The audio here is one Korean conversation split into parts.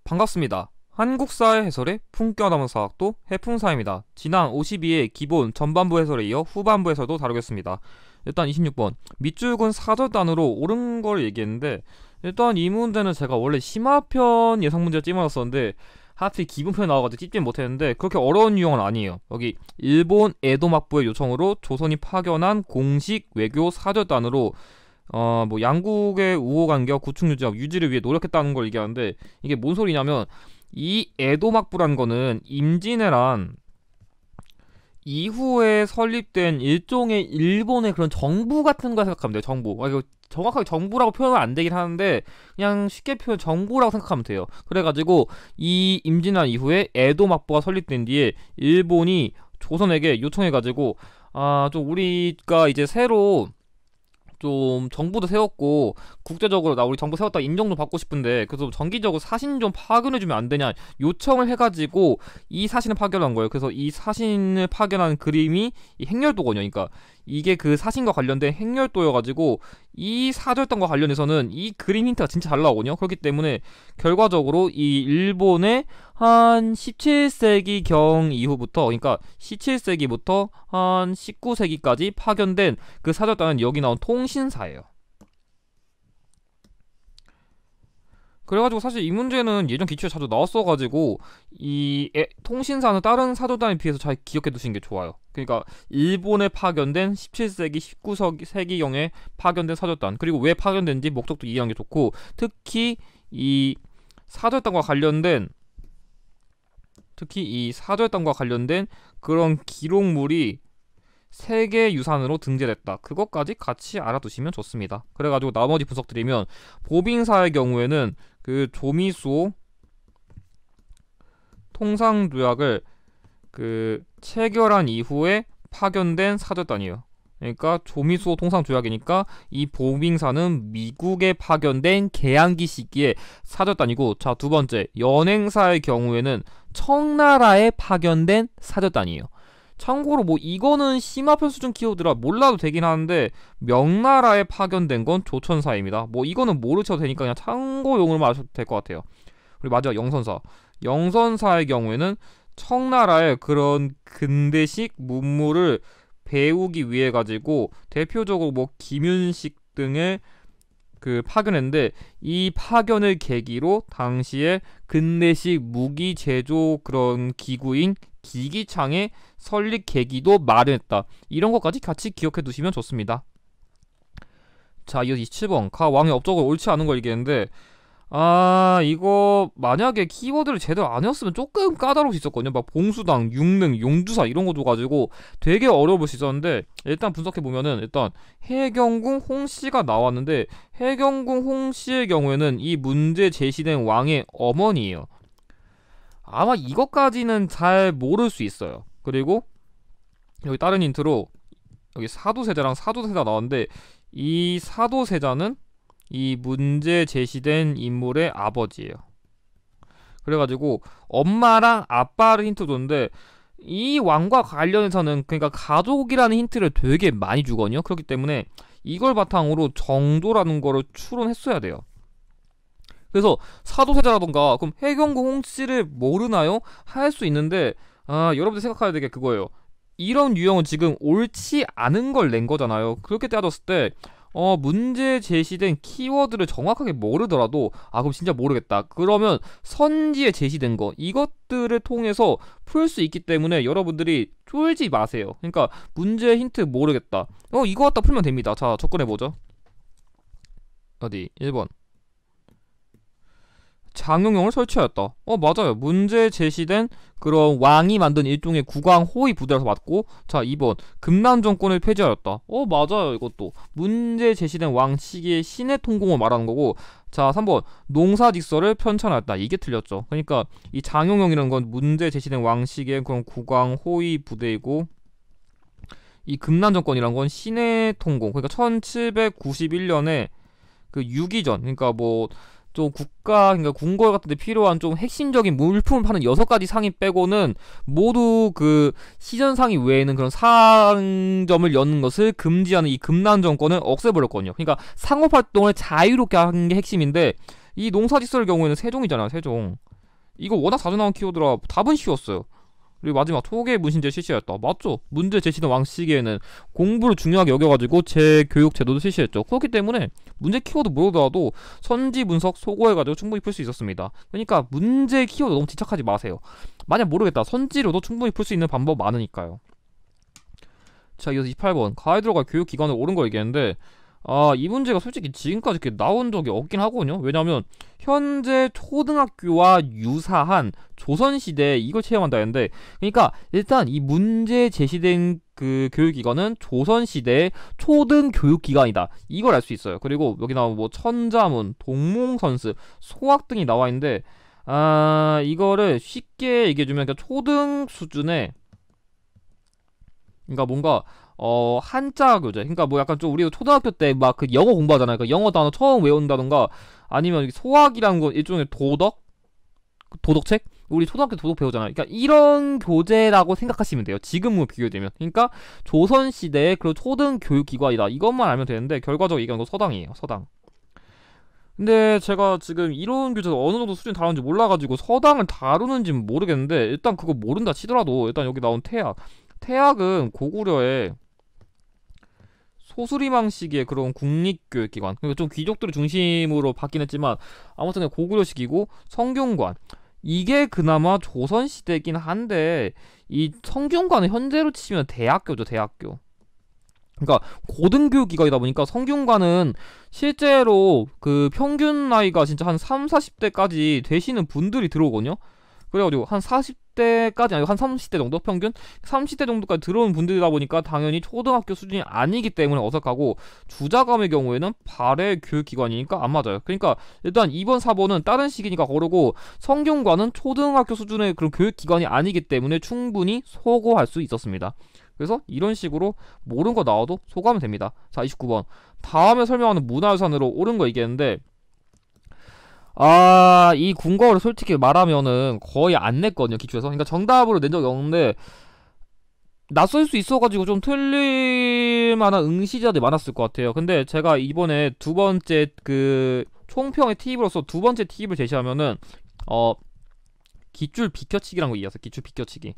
반갑습니다. 한국사의 해설의 품격담은 사학도 해풍사입니다. 지난 52회 기본 전반부 해설에 이어 후반부에서도 다루겠습니다. 일단 26번 밑줄근 사절단으로 옳은 걸 얘기했는데, 일단 이 문제는 제가 원래 심화편 예상 문제를 찜어놨었는데 하필 기본편에 나와가지고 찝지 못했는데, 그렇게 어려운 유형은 아니에요. 여기 일본 에도 막부의 요청으로 조선이 파견한 공식 외교 사절단으로 뭐 양국의 우호관계와 구축 유지를 위해 노력했다는 걸 얘기하는데, 이게 뭔 소리냐면 이 에도 막부라는 거는 임진왜란 이후에 설립된 일종의 일본의 그런 정부 같은 거 생각하면 돼요. 정부. 이거 정확하게 정부라고 표현은 안 되긴 하는데 그냥 쉽게 표현 정부라고 생각하면 돼요. 그래가지고 이 임진왜란 이후에 에도 막부가 설립된 뒤에 일본이 조선에게 요청해가지고 좀 우리가 이제 새로 좀 정부도 세웠고 국제적으로 나 우리 정부 세웠다 인정 좀 받고 싶은데, 그래서 정기적으로 사신 좀 파견해주면 안 되냐 요청을 해가지고 이 사신을 파견한 거예요. 그래서 이 사신을 파견한 그림이 이 행렬도거든요. 그러니까 이게 그 사신과 관련된 행렬도여가지고 이 사절단과 관련해서는 이 그림 힌트가 진짜 잘 나오거든요. 그렇기 때문에 결과적으로 이 일본의 한 17세기경 이후부터, 그러니까 17세기부터 한 19세기까지 파견된 그 사절단은 여기 나온 통신사예요. 그래가지고 사실 이 문제는 예전 기출에 자주 나왔어가지고 통신사는 다른 사절단에 비해서 잘 기억해 두시는 게 좋아요. 그러니까 일본에 파견된 17세기 19세기경에 파견된 사절단, 그리고 왜 파견된지 목적도 이해하는 게 좋고, 특히 이 사절단과 관련된 그런 기록물이 세계유산으로 등재됐다. 그것까지 같이 알아두시면 좋습니다. 그래가지고 나머지 분석 드리면, 보빙사의 경우에는 그 조미수호 통상조약을 그 체결한 이후에 파견된 사절단이에요. 그러니까 조미수호 통상조약이니까 이 보빙사는 미국에 파견된 개항기 시기의 사절단이고, 자, 두 번째 연행사의 경우에는 청나라에 파견된 사절단이에요. 참고로 뭐 이거는 심화편 수준 키워드라 몰라도 되긴 하는데, 명나라에 파견된 건 조천사입니다. 뭐 이거는 모르셔도 되니까 그냥 참고용으로만 아셔도 될 것 같아요. 그리고 마지막 영선사의 경우에는 청나라의 그런 근대식 문물을 배우기 위해 가지고 대표적으로 뭐 김윤식 등의 그 파견했는데, 이 파견을 계기로 당시에 근대식 무기 제조 그런 기구인 기기창의 설립 계기도 마련했다. 이런 것까지 같이 기억해 두시면 좋습니다. 자, 이어서 27번 가 왕의 업적을 옳지 않은 걸 얘기했는데, 이거 만약에 키워드를 제대로 안 했으면 조금 까다로울 수 있었거든요. 막 봉수당, 육능, 용두사 이런 거 줘가지고 되게 어려울 수 있었는데, 일단 분석해보면은 일단 해경궁 홍씨가 나왔는데, 해경궁 홍씨의 경우에는 이 문제 제시된 왕의 어머니예요. 아마 이것까지는 잘 모를 수 있어요. 그리고 여기 다른 힌트로 여기 사도세자랑 사도세자 나왔는데, 이 사도세자는 이 문제 제시된 인물의 아버지예요. 그래가지고 엄마랑 아빠를 힌트 줬는데, 이 왕과 관련해서는 그러니까 가족이라는 힌트를 되게 많이 주거든요. 그렇기 때문에 이걸 바탕으로 정도라는 거를 추론했어야 돼요. 그래서 사도세자라던가 그럼 해경궁 홍씨를 모르나요? 할 수 있는데, 여러분들 생각해야 되게 그거예요. 이런 유형은 지금 옳지 않은 걸 낸 거잖아요. 그렇게 따졌을 때 문제 제시된 키워드를 정확하게 모르더라도 그럼 진짜 모르겠다. 그러면 선지에 제시된 거 이것들을 통해서 풀 수 있기 때문에 여러분들이 쫄지 마세요. 그러니까 문제 힌트 모르겠다. 이거 갖다 풀면 됩니다. 자, 접근해보죠. 어디 1번 장용영을 설치하였다. 맞아요. 문제 제시된 그런 왕이 만든 일종의 국왕 호위 부대라서 맞고. 자, 2번 금난 정권을 폐지하였다. 맞아요. 이것도 문제 제시된 왕 시기의 신의 통공을 말하는 거고. 자, 3번 농사직서를 편찬하였다. 이게 틀렸죠. 그러니까 이 장용영이라는 건 문제 제시된 왕 시기의 그런 국왕 호위 부대이고, 이 금난 정권이란 건 신의 통공, 그러니까 1791년에 그 유기전, 그러니까 뭐 좀 그러니까 궁궐 같은 데 필요한 좀 핵심적인 물품을 파는 6가지 상인 빼고는 모두 그 시전 상인 외에는 그런 상점을 여는 것을 금지하는 이 금난 정권을 없애버렸거든요. 그러니까 상업활동을 자유롭게 하는 게 핵심인데, 이 농사짓서의 경우에는 세종이잖아요. 세종. 이거 워낙 자주 나온 키워드라 답은 쉬웠어요. 그리고 마지막 토계 문신제 실시했다. 맞죠? 문제 제시된 왕 시기에는 공부를 중요하게 여겨가지고 재교육 제도도 실시했죠. 그렇기 때문에 문제 키워드 모르더라도 선지 분석 소거해가지고 충분히 풀 수 있었습니다. 그러니까 문제 키워드 너무 집착하지 마세요. 만약 모르겠다, 선지로도 충분히 풀 수 있는 방법 많으니까요. 자, 이어서 28번 가이드로가 교육기관을 옳은 거 얘기했는데, 이 문제가 솔직히 지금까지 이렇게 나온 적이 없긴 하거든요. 왜냐면 현재 초등학교와 유사한 조선시대 이걸 체험한다 했는데, 그러니까 일단 이 문제 제시된 그 교육기관은 조선시대의 초등교육기관이다, 이걸 알 수 있어요. 그리고 여기 나오면 뭐 천자문, 동몽선습, 소학 등이 나와 있는데, 이거를 쉽게 얘기해주면 그러니까 초등 수준의, 그러니까 뭔가 한자 교재, 그러니까 뭐 약간 좀 우리가 초등학교 때 막 그 영어 공부하잖아요. 그 영어 단어 처음 외운다던가, 아니면 소학이라는 건 일종의 도덕책, 우리 초등학교 도덕 배우잖아요. 그러니까 이런 교재라고 생각하시면 돼요, 지금으로 비교되면. 그러니까 조선시대의 그런 초등 교육기관이다, 이것만 알면 되는데, 결과적으로 얘기하는 건 서당이에요, 서당. 근데 제가 지금 이론 교재가 어느 정도 수준이 다른지 몰라가지고 서당을 다루는지는 모르겠는데, 일단 그거 모른다 치더라도 일단 여기 나온 태학은 고구려의 소수리망 시기의 그런 국립교육기관, 그러니까 좀 귀족들을 중심으로 받긴 했지만 아무튼 고구려식이고, 성균관, 이게 그나마 조선시대긴 한데, 이 성균관은 현재로 치면 대학교죠, 대학교. 그러니까 고등교육기관이다 보니까 성균관은 실제로 그 평균 나이가 진짜 한 3, 40대까지 되시는 분들이 들어오거든요. 그래가지고 한 40대까지 아니고 한 30대 정도, 평균 30대 정도까지 들어오는 분들이다 보니까 당연히 초등학교 수준이 아니기 때문에 어색하고, 주자감의 경우에는 발해 교육기관이니까 안 맞아요. 그러니까 일단 2번 4번은 다른 시기니까 거르고, 성균관은 초등학교 수준의 그런 교육기관이 아니기 때문에 충분히 소거할 수 있었습니다. 그래서 이런 식으로 모르는 거 나와도 소거하면 됩니다. 자, 29번 다음에 설명하는 문화유산으로 옳은 거 얘기했는데, 이 군거를 솔직히 말하면은 거의 안 냈거든요, 기출에서. 그러니까 정답으로 낸 적이 없는데, 낯설 수 있어가지고 좀 틀릴 만한 응시자들이 많았을 것 같아요. 근데 제가 이번에 두 번째 그 총평의 팁으로서 두 번째 팁을 제시하면은, 기출 비켜치기라는 거 이해하세요? 기출 비켜치기.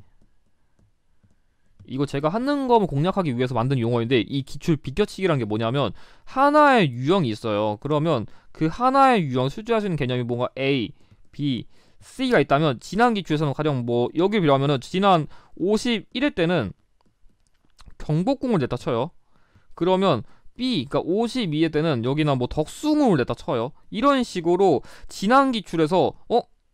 이거 제가 하는 거를 공략하기 위해서 만든 용어인데, 이 기출 비껴치기라는 게 뭐냐면 하나의 유형이 있어요. 그러면 그 하나의 유형 수주할 수 있는 개념이 뭔가 A, B, C가 있다면, 지난 기출에서는 가령 뭐 여기 비하면은 지난 51일 때는 경복궁을 냈다 쳐요. 그러면 B, 그러니까 52회 때는 여기나 뭐 덕숭을 냈다 쳐요. 이런 식으로 지난 기출에서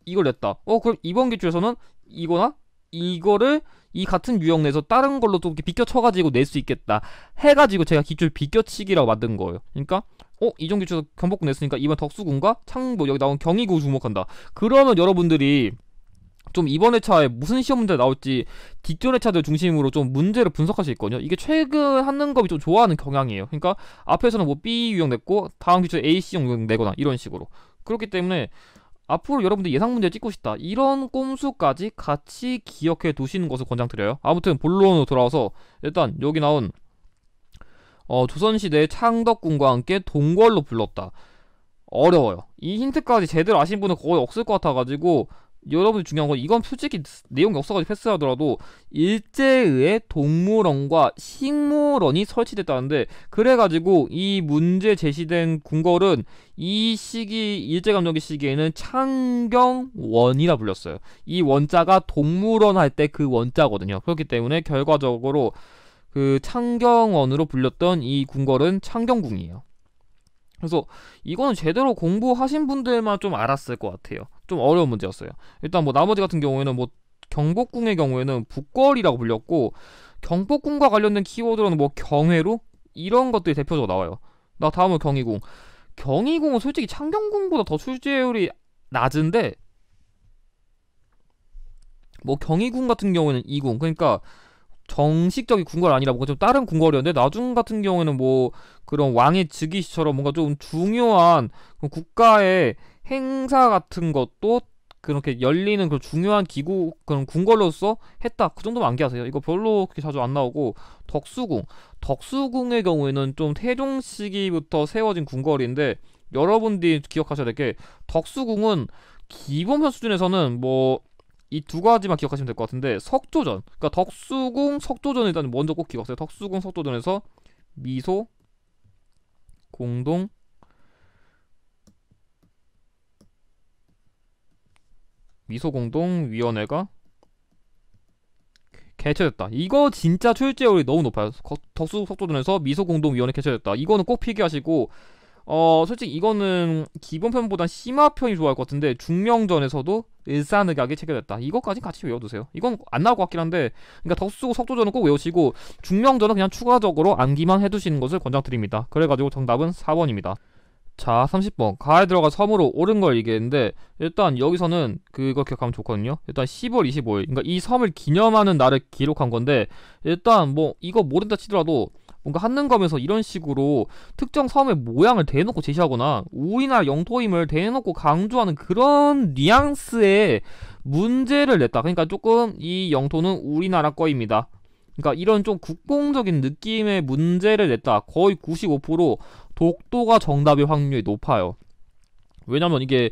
이걸 냈다, 그럼 이번 기출에서는 이거나 이거를 이 같은 유형 내에서 다른 걸로 또 이렇게 비껴쳐가지고 낼 수 있겠다 해가지고 제가 기출 비껴치기라고 만든 거예요. 그러니까 이전 기출에서 경복궁 냈으니까 이번 덕수궁과 창보, 여기 나온 경희궁 주목한다. 그러면 여러분들이 좀 이번 회차에 무슨 시험 문제 나올지 뒷전 회차들 중심으로 좀 문제를 분석할 수 있거든요. 이게 최근 한능검이 좀 좋아하는 경향이에요. 그러니까 앞에서는 뭐 B 유형 냈고 다음 기출에 A, C 유형 내거나 이런 식으로. 그렇기 때문에 앞으로 여러분들 예상 문제 찍고 싶다, 이런 꼼수까지 같이 기억해 두시는 것을 권장드려요. 아무튼 본론으로 돌아와서, 일단 여기 나온 조선시대의 창덕궁과 함께 동궐로 불렀다. 어려워요. 이 힌트까지 제대로 아신 분은 거의 없을 것 같아가지고, 여러분이 중요한 건, 이건 솔직히 내용이 없어가지고 패스하더라도 일제의 동물원과 식물원이 설치됐다는데, 그래가지고 이 문제 제시된 궁궐은 이 시기, 일제감정기 시기에는 창경원이라 불렸어요. 이 원자가 동물원 할 때 그 원자거든요. 그렇기 때문에 결과적으로 그 창경원으로 불렸던 이 궁궐은 창경궁이에요. 그래서 이거는 제대로 공부하신 분들만 좀 알았을 것 같아요. 좀 어려운 문제였어요. 일단 뭐 나머지 같은 경우에는 뭐 경복궁의 경우에는 북궐이라고 불렸고, 경복궁과 관련된 키워드로는 뭐 경회루 이런 것들이 대표적으로 나와요. 나 다음은 경희궁. 경희궁은 솔직히 창경궁보다 더 출제율이 낮은데, 뭐 경희궁 같은 경우에는 이궁, 그러니까 정식적인 궁궐 아니라 뭔가 좀 다른 궁궐이었는데, 나중 같은 경우에는 뭐 그런 왕의 즉위시처럼 뭔가 좀 중요한 국가의 행사 같은 것도 그렇게 열리는 그런 중요한 기구, 그런 궁궐로서 했다, 그 정도만 암기하세요. 이거 별로 그렇게 자주 안 나오고, 덕수궁의 경우에는 좀 태종 시기부터 세워진 궁궐인데, 여러분들이 기억하셔야 될 게, 덕수궁은 기본편 수준에서는 뭐 이 두 가지만 기억하시면 될 것 같은데, 석조전, 그러니까 덕수궁 석조전 일단 먼저 꼭 기억하세요. 덕수궁 석조전에서 미소 공동 미소공동위원회가 개최됐다. 이거 진짜 출제율이 너무 높아요. 덕수 석조전에서 미소공동위원회 개최됐다. 이거는 꼭 필기하시고, 솔직히 이거는 기본편보단 심화편이 좋아할 것 같은데, 중명전에서도 일사늑약이 체결됐다. 이거까지 같이 외워두세요. 이건 안 나올 것 같긴 한데, 그러니까 덕수 석조전은 꼭 외우시고 중명전은 그냥 추가적으로 암기만 해두시는 것을 권장드립니다. 그래가지고 정답은 4번입니다. 자, 30번. 가에 들어가 섬으로 옳은 걸 얘기했는데, 일단 여기서는 그거 기억하면 좋거든요. 일단 10월 25일, 그러니까 이 섬을 기념하는 날을 기록한 건데, 일단 뭐 이거 모른다 치더라도 뭔가 한능검에서 이런 식으로 특정 섬의 모양을 대놓고 제시하거나 우리나라 영토임을 대놓고 강조하는 그런 뉘앙스의 문제를 냈다. 그러니까 조금 이 영토는 우리나라 거입니다. 그러니까 이런 좀 국뽕적인 느낌의 문제를 냈다. 거의 95% 독도가 정답일 확률이 높아요. 왜냐면 이게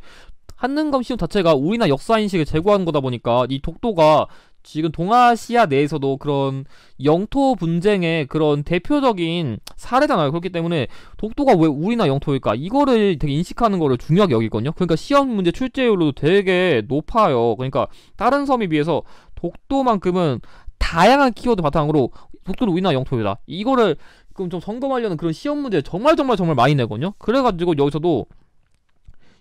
한능검 시험 자체가 우리나라 역사인식을 제고하는 거다 보니까 이 독도가 지금 동아시아 내에서도 그런 영토 분쟁의 그런 대표적인 사례잖아요. 그렇기 때문에 독도가 왜 우리나라 영토일까? 이거를 되게 인식하는 거를 중요하게 여기거든요. 그러니까 시험 문제 출제율도 되게 높아요. 그러니까 다른 섬에 비해서 독도만큼은 다양한 키워드 바탕으로 독도는 우리나라 영토이다. 이거를 그럼 좀 점검하려는 그런 시험 문제 정말 많이 내거든요. 그래가지고 여기서도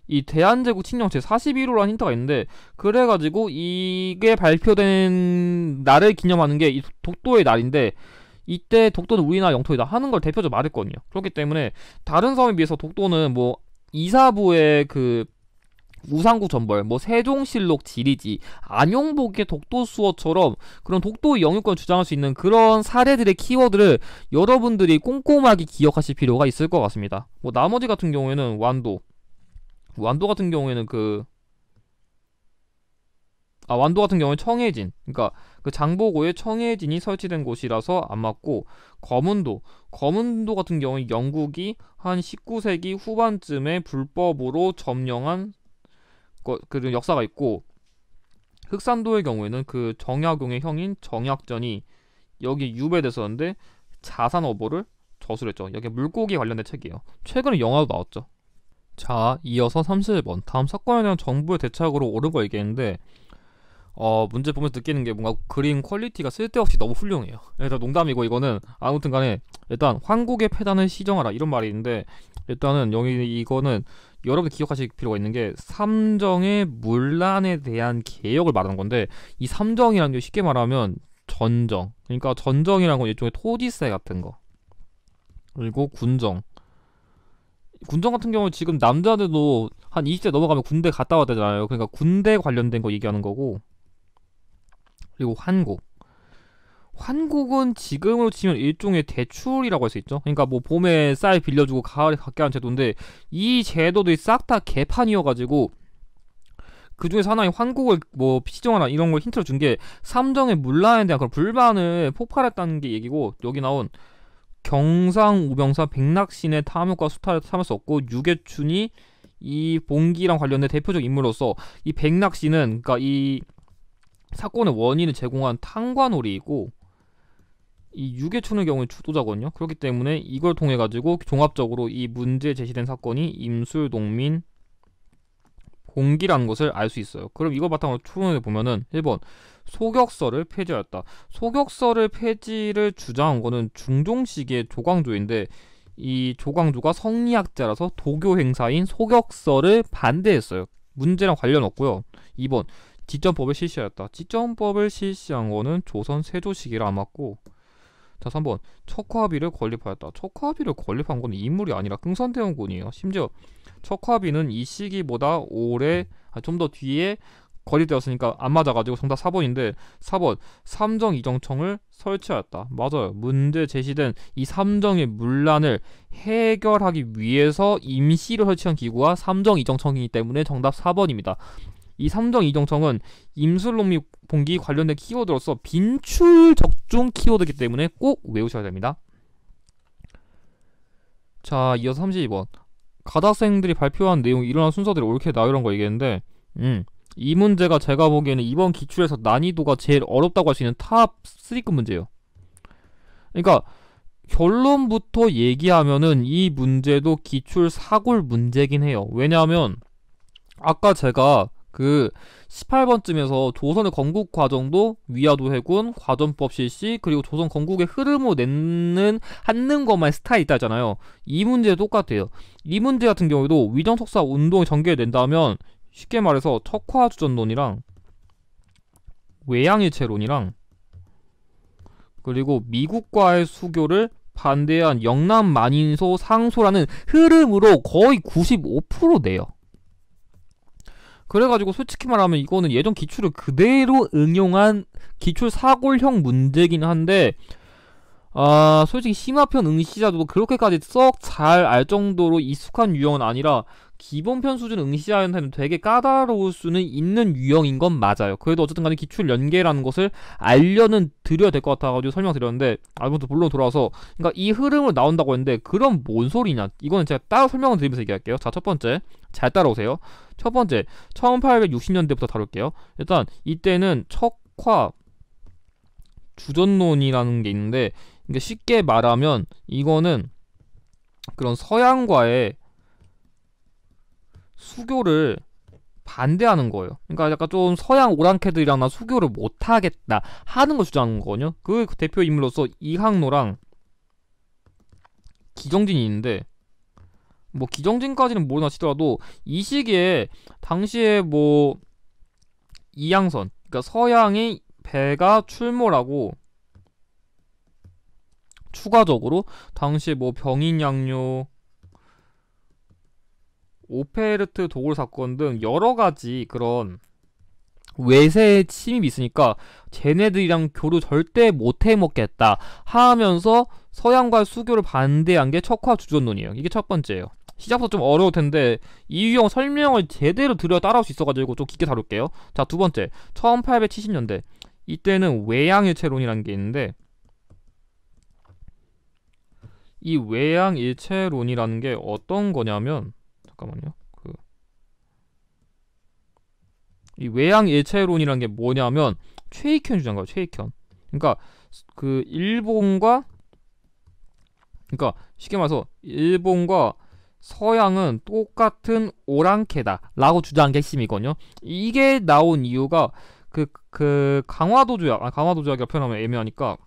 이 대한제국 칙령 제41호라는 힌트가 있는데, 그래가지고 이게 발표된 날을 기념하는 게 이 독도의 날인데, 이때 독도는 우리나라 영토이다 하는 걸 대표적으로 말했거든요. 그렇기 때문에 다른 섬에 비해서 독도는 뭐 이사부의 그 우상국 전벌, 뭐 세종실록 지리지, 안용복의 독도수어처럼 그런 독도의 영유권을 주장할 수 있는 그런 사례들의 키워드를 여러분들이 꼼꼼하게 기억하실 필요가 있을 것 같습니다. 뭐 나머지 같은 경우에는 완도 같은 경우에는 완도 같은 경우에 청해진, 그러니까 그 장보고에 청해진이 설치된 곳이라서 안 맞고, 검은도 같은 경우에 영국이 한 19세기 후반쯤에 불법으로 점령한 그 역사가 있고, 흑산도의 경우에는 그 정약용의 형인 정약전이 여기 유배됐었는데 자산어보를 저술했죠. 여기 물고기 관련된 책이에요. 최근에 영화도 나왔죠. 자, 이어서 31번. 다음 사건에 대한 정부의 대책으로 옳은 거 얘기했는데, 문제 보면서 느끼는 게 뭔가 그림 퀄리티가 쓸데없이 너무 훌륭해요. 일단 농담이고, 이거는 아무튼 간에 일단 황국의 패단을 시정하라 이런 말이 있는데, 일단은 여기 이거는 여러분들 기억하실 필요가 있는 게 삼정의 문란에 대한 개혁을 말하는 건데, 이 삼정이라는 게 쉽게 말하면 전정, 그러니까 전정이라는 건 일종의 토지세 같은 거, 그리고 군정 같은 경우는 지금 남자들도 한 20대 넘어가면 군대 갔다 와야 되잖아요. 그러니까 군대 관련된 거 얘기하는 거고, 그리고 환국은 지금으로 치면 일종의 대출이라고 할 수 있죠. 그러니까 뭐 봄에 쌀 빌려주고 가을에 갚게 하는 제도인데, 이 제도들이 싹 다 개판이어가지고 그 중에서 하나의 환국을 뭐 시정하나 이런 걸 힌트로 준 게 삼정의 문란에 대한 그런 불만을 폭발했다는 게 얘기고, 여기 나온 경상우병사 백낙신의 탐욕과 수탈을 참았었고, 유계춘이 이 봉기랑 관련된 대표적 인물로서 이 백낙신은 그러니까 이 사건의 원인을 제공한 탕관오리이고, 이 유계춘의 경우에 주도자거든요. 그렇기 때문에 이걸 통해 가지고 종합적으로 이 문제 제시된 사건이 임술동민 봉기라는 것을 알 수 있어요. 그럼 이걸 바탕으로 추론해 보면은 1번 소격서를 폐지하였다. 소격서를 폐지를 주장한 거는 중종시기의 조광조인데, 이 조광조가 성리학자라서 도교 행사인 소격서를 반대했어요. 문제랑 관련 없고요. 2번 지점법을 실시하였다. 지점법을 실시한 거는 조선 세조 시기라 안 맞고, 자 3번 척화비를 건립하였다. 척화비를 건립한 건 인물이 아니라 흥선대원군이에요. 심지어 척화비는 이 시기보다 오래 좀 더 뒤에 건립되었으니까 안 맞아가지고 정답 4번인데, 4번 삼정이정청을 설치하였다. 맞아요. 문제 제시된 이 삼정의 문란을 해결하기 위해서 임시로 설치한 기구가 삼정이정청이기 때문에 정답 4번입니다. 이 삼정이정청은 임술론미 봉기 관련된 키워드로서 빈출 적중 키워드이기 때문에 꼭 외우셔야 됩니다. 자, 이어서 32번. 가다생들이 발표한 내용이 일어난 순서대로 옳게 나열한 거 얘기했는데, 이 문제가 제가 보기에는 이번 기출에서 난이도가 제일 어렵다고 할 수 있는 탑 3급 문제예요. 그러니까 결론부터 얘기하면은 이 문제도 기출 사골 문제긴 해요. 왜냐하면 아까 제가 그 18번쯤에서 조선의 건국 과정도 위화도 해군, 과전법 실시, 그리고 조선 건국의 흐름으로 하는 것만 스타일이 있다잖아요. 이 문제 똑같아요. 이 문제 같은 경우에도 위정속사 운동이 전개된다면 쉽게 말해서 척화주전론이랑 외양일체론이랑 그리고 미국과의 수교를 반대한 영남 만인소 상소라는 흐름으로 거의 95% 내요. 그래가지고 솔직히 말하면 이거는 예전 기출을 그대로 응용한 기출 사골형 문제긴 한데 솔직히 심화편 응시자도 그렇게까지 썩 잘 알 정도로 익숙한 유형은 아니라 기본편 수준 응시자한테는 되게 까다로울 수는 있는 유형인 건 맞아요. 그래도 어쨌든 간에 기출 연계라는 것을 알려는 드려야 될 것 같아가지고 설명드렸는데 아무튼 본론 돌아와서 그러니까 이 흐름을 나온다고 했는데 그럼 뭔 소리냐, 이거는 제가 따로 설명을 드리면서 얘기할게요. 자, 첫 번째 잘 따라오세요. 첫 번째 1860년대부터 다룰게요. 일단 이때는 척화 주전론이라는 게 있는데 그러니까 쉽게 말하면 이거는 그런 서양과의 수교를 반대하는 거예요. 그러니까 약간 좀 서양 오랑캐들이랑 나 수교를 못하겠다 하는 걸 주장하는 거거든요. 그 대표 인물로서 이항로랑 기정진이 있는데 뭐 기정진까지는 모르나 치더라도 이 시기에 당시에 뭐 이양선, 그러니까 서양의 배가 출몰하고 추가적으로 당시에 뭐 병인양요, 오페르트 도굴 사건 등 여러가지 그런 외세의 침입이 있으니까 쟤네들이랑 교류 절대 못 해먹겠다 하면서 서양과 수교를 반대한 게 척화주전론이에요. 이게 첫 번째예요. 시작부터 좀 어려울 텐데 이 유형 설명을 제대로 들어야 따라올 수 있어가지고 좀 깊게 다룰게요. 자, 두 번째 1870년대 이때는 외양일체론이라는 게 있는데 이 외양일체론이라는 게 어떤 거냐면 잠깐만요. 이 외양일체론이라는 게 뭐냐면 최익현 주장가요. 최익현. 그러니까 그 그러니까 쉽게 말해서 일본과 서양은 똑같은 오랑캐다라고 주장한 게 핵심이거든요. 이게 나온 이유가 그 강화도 조약이라 표현하면 애매하니까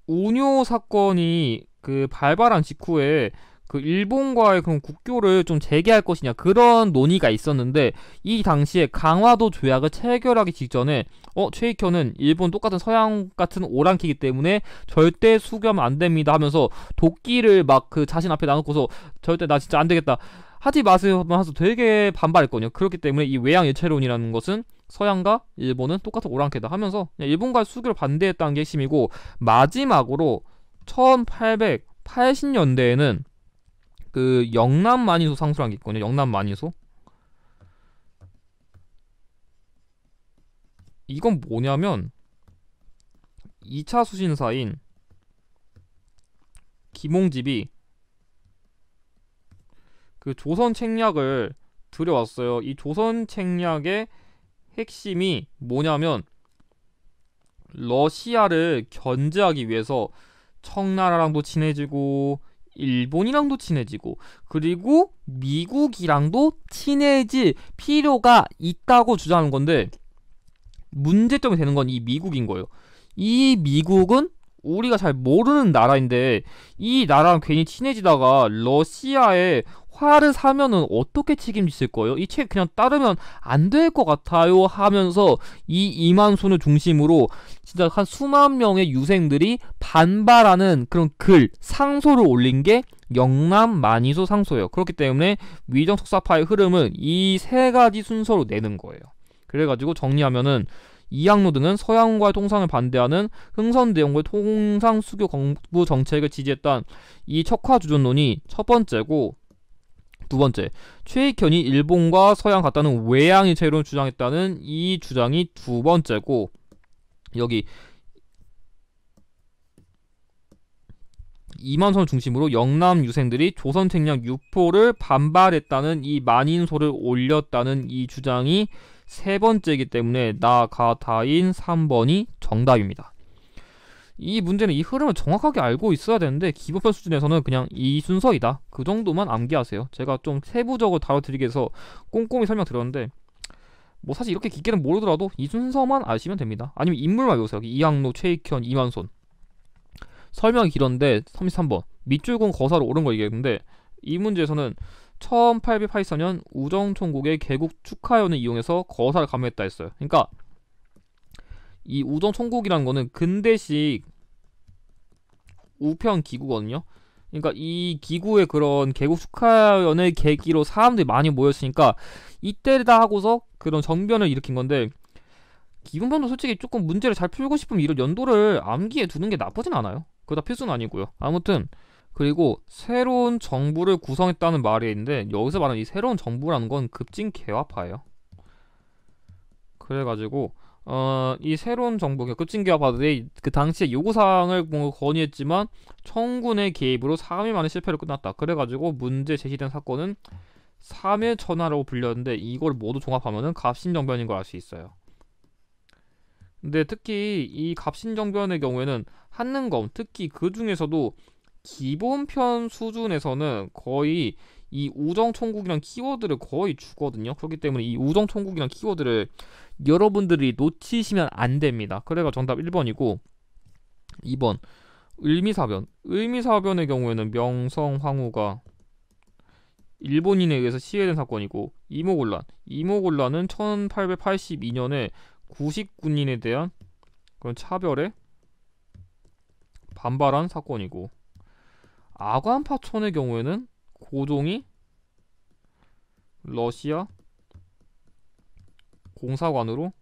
운요 사건이 그 발발한 직후에 그 일본과의 그런 국교를 좀 재개할 것이냐 그런 논의가 있었는데 이 당시에 강화도 조약을 체결하기 직전에 최익현은 일본 똑같은 서양 같은 오랑캐이기 때문에 절대 수교하면 안 됩니다 하면서 도끼를 막 그 자신 앞에 놔놓고서 절대 나 진짜 안 되겠다 하지 마세요 하면서 되게 반발했거든요. 그렇기 때문에 이 외양일체론이라는 것은 서양과 일본은 똑같은 오랑캐다 하면서 일본과의 수교를 반대했다는 게 핵심이고, 마지막으로 1880년대에는 그 영남 만인소 상소라는 게 있거든요. 영남 만인소. 이건 뭐냐면 2차 수신사인 김홍집이 그 조선 책략을 들여왔어요. 이 조선 책략의 핵심이 뭐냐면 러시아를 견제하기 위해서 청나라랑도 친해지고 일본이랑도 친해지고 그리고 미국이랑도 친해질 필요가 있다고 주장하는 건데, 문제점이 되는 건 이 미국인 거예요. 이 미국은 우리가 잘 모르는 나라인데 이 나라랑 괜히 친해지다가 러시아에 화를 사면은 어떻게 책임지실 거예요? 이 책 그냥 따르면 안 될 것 같아요 하면서 이 이만순을 중심으로 진짜 한 수만 명의 유생들이 반발하는 그런 상소를 올린 게 영남 만이소 상소예요. 그렇기 때문에 위정속사파의 흐름은 이 세 가지 순서로 내는 거예요. 그래가지고 정리하면은 이항로 등은 서양과의 통상을 반대하는 흥선대원군의 통상 수교 공부 정책을 지지했던 이 척화주전론이 첫 번째고, 두 번째, 최익현이 일본과 서양 같다는 외양일체론을 주장했다는 이 주장이 두 번째고, 여기 이만선을 중심으로 영남 유생들이 조선 책량 유포를 반발했다는 이 만인소를 올렸다는 이 주장이 세 번째이기 때문에 나가다인 3번이 정답입니다. 이 문제는 이 흐름을 정확하게 알고 있어야 되는데 기본편 수준에서는 그냥 이 순서이다, 그 정도만 암기하세요. 제가 좀 세부적으로 다뤄드리기 위해서 꼼꼼히 설명드렸는데 뭐 사실 이렇게 깊게는 모르더라도 이 순서만 아시면 됩니다. 아니면 인물만 외우세요. 이항로, 최익현, 이만손. 설명이 길었는데 33번 밑줄근 거사로 옳은 거 얘기했는데, 이 문제에서는 1884년 우정총국의 개국 축하연을 이용해서 거사를 감행했다 했어요. 그러니까 이 우정총국이라는 거는 근대식 우편 기구거든요. 그러니까 이 기구의 그런 개국 축하연을 계기로 사람들이 많이 모였으니까 이때다 하고서 그런 정변을 일으킨 건데, 기본편도 솔직히 조금 문제를 잘 풀고 싶으면 이런 연도를 암기해 두는 게 나쁘진 않아요. 그거 다 필수는 아니고요. 아무튼 그리고 새로운 정부를 구성했다는 말이 있는데, 여기서 말하는 이 새로운 정부라는 건 급진 개화파예요. 그래가지고 이 새로운 정부, 급진 개화파들이 그 당시에 요구사항을 뭐 건의했지만 청군의 개입으로 3일 만에 실패로 끝났다. 그래가지고 문제 제시된 사건은 3일 천하라고 불렸는데, 이걸 모두 종합하면은 갑신정변인 걸 알 수 있어요. 근데 특히 이 갑신정변의 경우에는 한능검, 특히 그 중에서도 기본편 수준에서는 거의 이 우정총국이란 키워드를 거의 주거든요. 그렇기 때문에 이 우정총국이란 키워드를 여러분들이 놓치시면 안 됩니다. 그래가 정답 1번이고, 2번 을미사변. 을미사변의 경우에는 명성황후가 일본인에 의해서 시해된 사건이고, 이모곤란은 1882년에 구식군인에 대한 그런 차별에 반발한 사건이고, 아관파천의 경우에는 고종이 러시아 공사관으로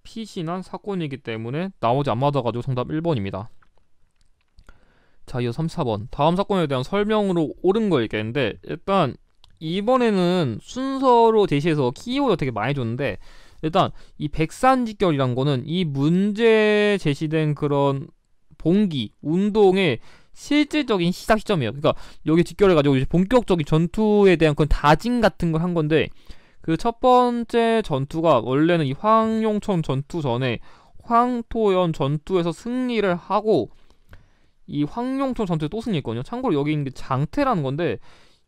피신한 사건이기 때문에 나머지 안 맞아가지고 정답 1번입니다. 자, 이어 34번 다음 사건에 대한 설명으로 옳은 거 얘기했는데, 일단 이번에는 순서로 제시해서 키워드 되게 많이 줬는데, 일단 이 백산직결이란 거는 이 문제 제시된 그런 봉기 운동의 실질적인 시작 시점이에요. 그러니까 여기 직결해가지고 이제 본격적인 전투에 대한 그런 다짐 같은 걸 한 건데, 그 첫 번째 전투가 원래는 이 황룡천 전투 전에 황토연 전투에서 승리를 하고, 이 황룡천 전투에 또 승리했거든요. 참고로 여기 있는 게 장태라는 건데,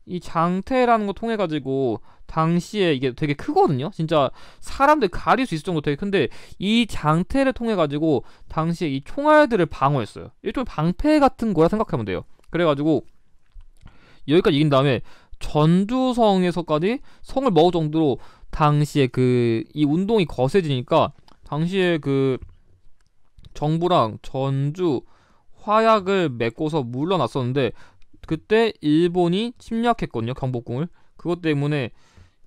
이 장태라는 거 통해 가지고 당시에 이게 되게 크거든요. 진짜 사람들 가릴 수 있을 정도 되게 큰데, 이 장태를 통해 가지고 당시에 이 총알들을 방어했어요. 일종의 방패 같은 거라 생각하면 돼요. 그래가지고 여기까지 이긴 다음에 전주성에서까지 성을 먹을 정도로 당시에 그 이 운동이 거세지니까 당시에 그 정부랑 전주 화약을 맺고서 물러났었는데, 그때 일본이 침략했거든요, 경복궁을. 그것 때문에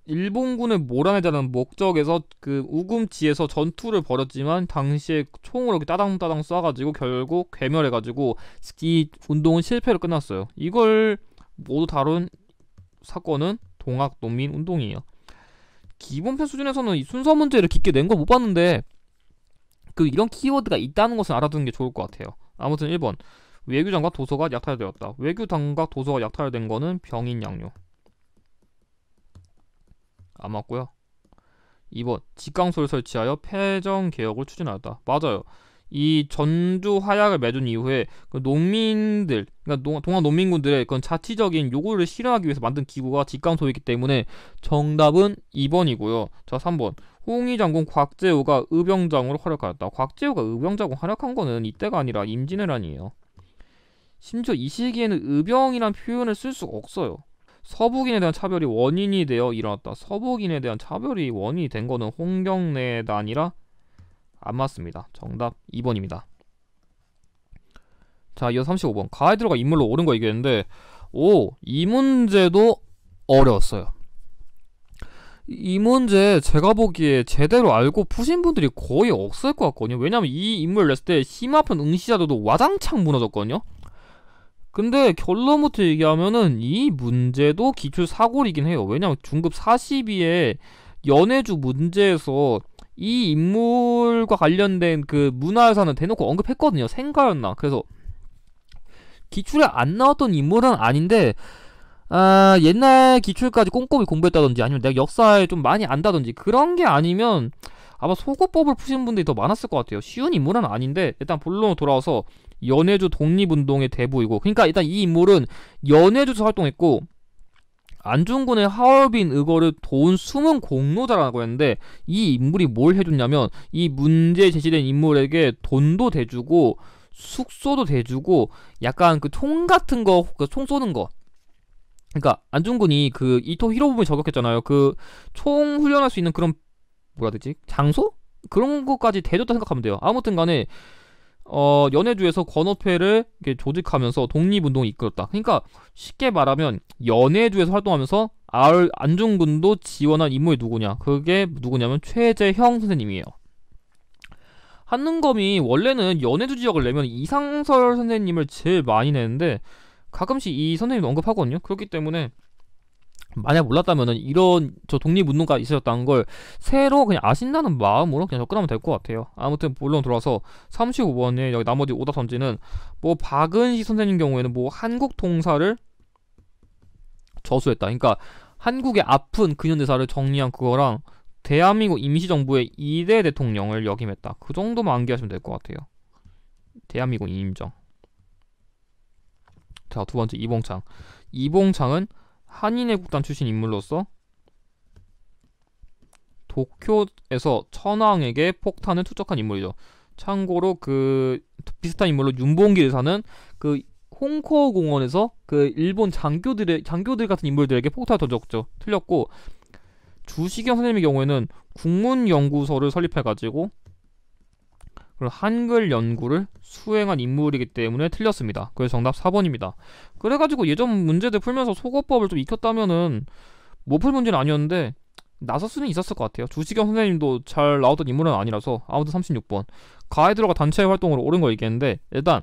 일본군을 몰아내자는 목적에서 그 우금지에서 전투를 벌였지만, 당시에 총으로 이렇게 따당따당 쏴가지고 결국 괴멸해가지고 이 운동은 실패로 끝났어요. 이걸 모두 다룬 사건은 동학농민운동이에요. 기본편 수준에서는 이 순서 문제를 깊게 낸 거 못 봤는데, 그 이런 키워드가 있다는 것을 알아두는 게 좋을 것 같아요. 아무튼 1번 외교장과 도서가 약탈되었다. 외교장과 도서가 약탈된 거는 병인양요. 안 맞고요. 2번 직강소를 설치하여 패정개혁을 추진하였다. 맞아요. 이 전주 화약을 맺은 이후에 그 농민들, 그러니까 동학 농민군들의 그런 자치적인 요구를 실현하기 위해서 만든 기구가 직강소이기 때문에 정답은 2번이고요. 자, 3번 홍위 장군 곽재우가 의병장으로 활약하였다. 곽재우가 의병장으로 활약한 거는 이때가 아니라 임진왜란이에요. 심지어 이 시기에는 의병이란 표현을 쓸 수가 없어요. 서북인에 대한 차별이 원인이 되어 일어났다. 서북인에 대한 차별이 원인이 된 거는 홍경래가 아니라 안 맞습니다. 정답 2번입니다. 자, 이어 35번 가에 들어가 인물로 옳은 거 얘기했는데, 이 문제도 어려웠어요. 이 문제 제가 보기에 제대로 알고 푸신 분들이 거의 없을 것 같거든요. 왜냐면 이 인물 냈을 때 심화편 응시자들도 와장창 무너졌거든요. 근데 결론부터 얘기하면은 이 문제도 기출 사골이긴 해요. 왜냐면 중급 42에 연해주 문제에서 이 인물과 관련된 그 문화유산을 대놓고 언급했거든요. 생가였나. 그래서 기출에 안 나왔던 인물은 아닌데 옛날 기출까지 꼼꼼히 공부했다든지 아니면 내가 역사에 좀 많이 안다든지 그런 게 아니면 아마 소거법을 푸신 분들이 더 많았을 것 같아요. 쉬운 인물은 아닌데 일단 본론으로 돌아와서 연해주 독립운동의 대부이고, 그러니까 일단 이 인물은 연해주에서 활동했고 안중근의 하얼빈 의거를 도운 숨은 공로자라고 했는데, 이 인물이 뭘 해줬냐면 이 문제 제시된 인물에게 돈도 대주고 숙소도 대주고 약간 그 총 같은 거, 그 총 쏘는 거, 그러니까 안중근이 그 이토 히로부미 저격했잖아요. 그 총 훈련할 수 있는 그런, 뭐라 해야 되지? 장소? 그런 것까지 대줬다 생각하면 돼요. 아무튼 간에 연해주에서 권오패를 이렇게 조직하면서 독립운동을 이끌었다. 그러니까 쉽게 말하면 연해주에서 활동하면서 안중근도 지원한 인물이 누구냐? 그게 누구냐면 최재형 선생님이에요. 한능검이 원래는 연해주 지역을 내면 이상설 선생님을 제일 많이 내는데 가끔씩 이 선생님도 언급하거든요. 그렇기 때문에 만약 몰랐다면은 이런 저 독립운동가 있으셨다는 걸 새로 그냥 아신다는 마음으로 그냥 접근하면 될 것 같아요. 아무튼 본론 들어와서 35번에 여기 나머지 오답 선지는 뭐 박은시 선생님 경우에는 뭐 한국 통사를 저수했다. 그러니까 한국의 아픈 근현대사를 정리한 그거랑 대한민국 임시정부의 2대 대통령을 역임했다. 그 정도만 암기하시면 될 것 같아요. 대한민국 임정. 자, 두 번째 이봉창. 이봉창은 한인애국단 출신 인물로서 도쿄에서 천황에게 폭탄을 투척한 인물이죠. 참고로 그 비슷한 인물로 윤봉길 의사는 그 홍코 공원에서 그 일본 장교들 같은 인물들에게 폭탄을 던졌죠. 틀렸고, 주시경 선생님의 경우에는 국문연구소를 설립해가지고 한글 연구를 수행한 인물이기 때문에 틀렸습니다. 그래서 정답 4번입니다. 그래가지고 예전 문제들 풀면서 소거법을 좀 익혔다면은 못 풀 문제는 아니었는데 나설 수는 있었을 것 같아요. 주시경 선생님도 잘 나왔던 인물은 아니라서. 아무튼 36번 가이드로가 단체 활동으로 옳은 걸 얘기했는데, 일단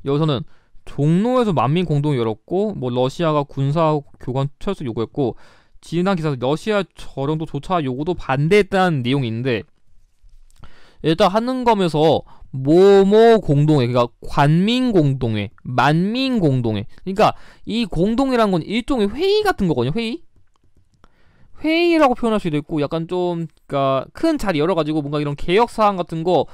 여기서는 종로에서 만민 공동을 열었고 뭐 러시아가 군사 교관 철수 요구했고 지난 기사에서 러시아 저령도 조차 요구도 반대했다는 내용이 있는데, 일단 한능검에서 뭐뭐 공동회, 그러니까 관민공동회, 만민공동회, 그러니까 이 공동회란 건 일종의 회의 같은 거거든요. 회의라고 표현할 수도 있고 약간 좀 그러니까 큰 자리 열어가지고 뭔가 이런 개혁사항 같은 거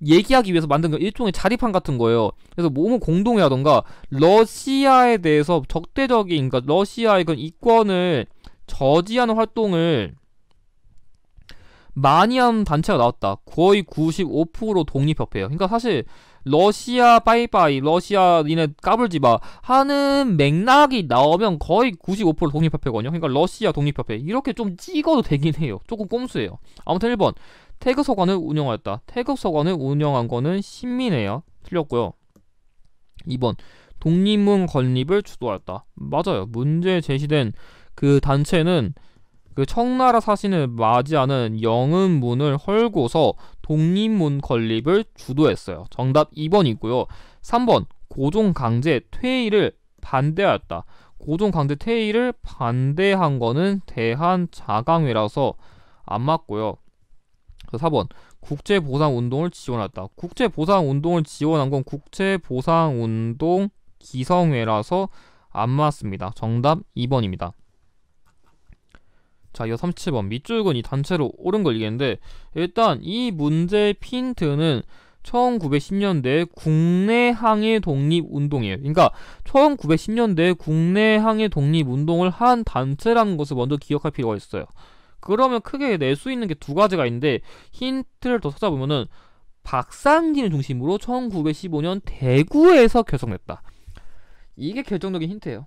얘기하기 위해서 만든 거 일종의 자립한 같은 거예요. 그래서 뭐뭐 공동회라던가 러시아에 대해서 적대적인, 그러니까 러시아의 그런 이권을 저지하는 활동을 많이 한 단체가 나왔다. 거의 95% 독립협회예요. 그러니까 사실 러시아 빠이빠이, 러시아 니네 까불지마 하는 맥락이 나오면 거의 95% 독립협회거든요. 그러니까 러시아 독립협회 이렇게 좀 찍어도 되긴 해요. 조금 꼼수예요. 아무튼 1번 태극서관을 운영하였다. 태극서관을 운영한 거는 신민회야. 틀렸고요. 2번 독립문 건립을 주도하였다. 맞아요. 문제 제시된 그 단체는 그 청나라 사신을 맞이하는 영은문을 헐고서 독립문 건립을 주도했어요. 정답 2번이고요. 3번 고종강제 퇴위를 반대하였다. 고종강제 퇴위를 반대한 거는 대한자강회라서 안 맞고요. 4번 국제보상운동을 지원했다. 국제보상운동을 지원한 건 국제보상운동 기성회라서 안 맞습니다. 정답 2번입니다. 자, 이어 37번 밑줄근 이 단체로 옳은 걸 얘기했는데, 일단 이 문제의 핀트는 1910년대 국내 항일 독립운동이에요. 그러니까 1910년대 국내 항일 독립운동을 한 단체라는 것을 먼저 기억할 필요가 있어요. 그러면 크게 낼 수 있는 게 두 가지가 있는데, 힌트를 더 찾아보면은 박상진을 중심으로 1915년 대구에서 결성됐다. 이게 결정적인 힌트예요.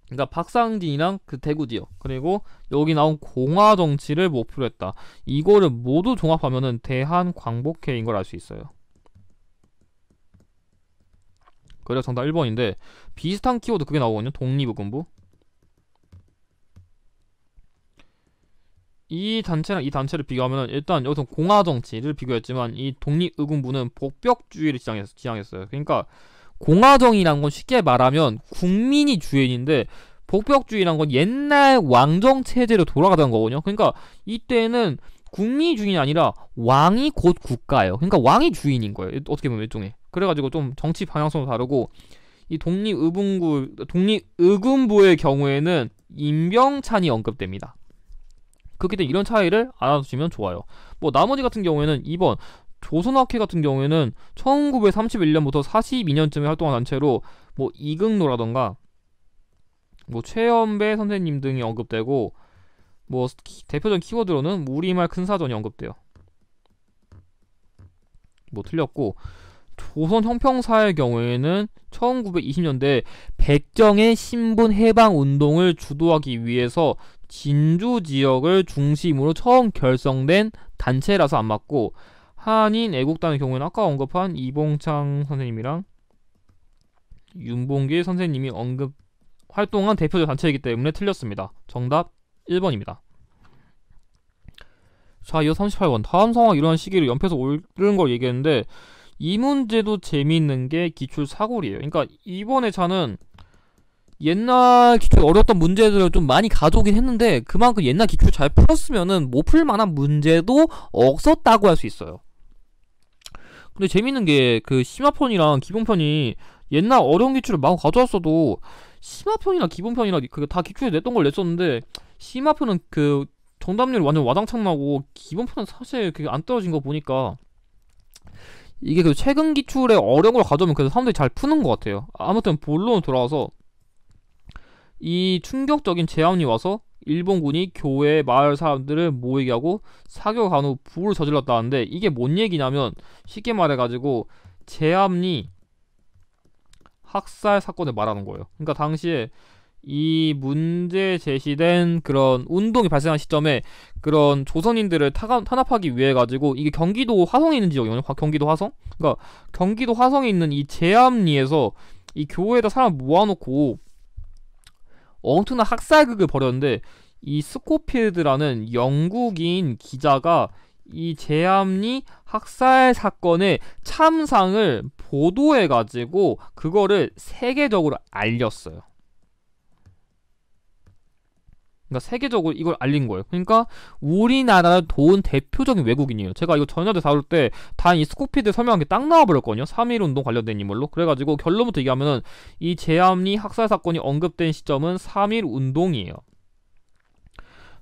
그러니까 박상진이랑 그 대구 지역, 그리고 여기 나온 공화 정치를 목표로 했다. 이거를 모두 종합하면은 대한광복회인 걸 알 수 있어요. 그래서 정답 1번인데 비슷한 키워드 그게 나오거든요. 독립의군부. 이 단체랑 이 단체를 비교하면 일단 여기서 공화 정치를 비교했지만 이 독립의군부는 복벽주의를 지향했어요. 그러니까 공화정이란 건 쉽게 말하면 국민이 주인인데 복벽주의란 건 옛날 왕정 체제로 돌아가던 거거든요. 그러니까 이때는 국민이 주인이 아니라 왕이 곧 국가예요. 그러니까 왕이 주인인 거예요. 어떻게 보면 일종의. 그래가지고 좀 정치 방향성도 다르고, 이 독립의군부의 경우에는 임병찬이 언급됩니다. 그렇기 때문에 이런 차이를 알아두시면 좋아요. 뭐 나머지 같은 경우에는 2번 조선학회 같은 경우에는 1931년부터 42년쯤에 활동한 단체로 뭐 이극노라던가 뭐 최연배 선생님 등이 언급되고, 뭐 대표적인 키워드로는 우리말 큰사전이 언급돼요. 뭐 틀렸고, 조선 형평사의 경우에는 1920년대 백정의 신분 해방 운동을 주도하기 위해서 진주 지역을 중심으로 처음 결성된 단체라서 안 맞고, 한인 애국단의 경우에는 아까 언급한 이봉창 선생님이랑 윤봉길 선생님이 활동한 대표적 단체이기 때문에 틀렸습니다. 정답 1번입니다. 자, 이어 38번. 다음 상황 이러한 시기를 연표해서 옳은 걸 얘기했는데, 이 문제도 재미있는 게 기출 사골이에요. 그러니까 이번에 차는 옛날 기출 어려웠던 문제들을 좀 많이 가져오긴 했는데, 그만큼 옛날 기출 잘 풀었으면은 못 풀만한 문제도 없었다고 할 수 있어요. 근데 재밌는 게 그 심화편이랑 기본편이 옛날 어려운 기출을 마구 가져왔어도 심화편이나 기본편이나 그 다 기출에 냈던 걸 냈었는데, 심화편은 그 정답률이 완전 와장창 나고 기본편은 사실 그게 안 떨어진 거 보니까 이게 그 최근 기출에 어려운 걸 가져오면 그래서 사람들이 잘 푸는 것 같아요. 아무튼 본론으로 돌아와서, 이 충격적인 제안이 와서 일본군이 교회 마을 사람들을 모이게 하고 사격한 후 부를 저질렀다는데, 이게 뭔 얘기냐면 쉽게 말해가지고 제암리 학살 사건을 말하는 거예요. 그러니까 당시에 이 문제 제시된 그런 운동이 발생한 시점에 그런 조선인들을 탄압하기 위해 가지고, 이게 경기도 화성에 있는 지역이거든요. 경기도 화성. 그러니까 경기도 화성에 있는 이 제암리에서 이 교회에다 사람 모아놓고 엄청난 학살극을 벌였는데, 이 스코필드라는 영국인 기자가 이 제암리 학살 사건의 참상을 보도해가지고 그거를 세계적으로 알렸어요. 그러니까 세계적으로 이걸 알린 거예요. 그러니까 우리나라를 도운 대표적인 외국인이에요. 제가 이거 전야대 다룰 때 다 이 스코필드 설명한 게 딱 나와버렸거든요. 3.1운동 관련된 인물로. 그래가지고 결론부터 얘기하면은 이 제암리 학살 사건이 언급된 시점은 3.1운동이에요.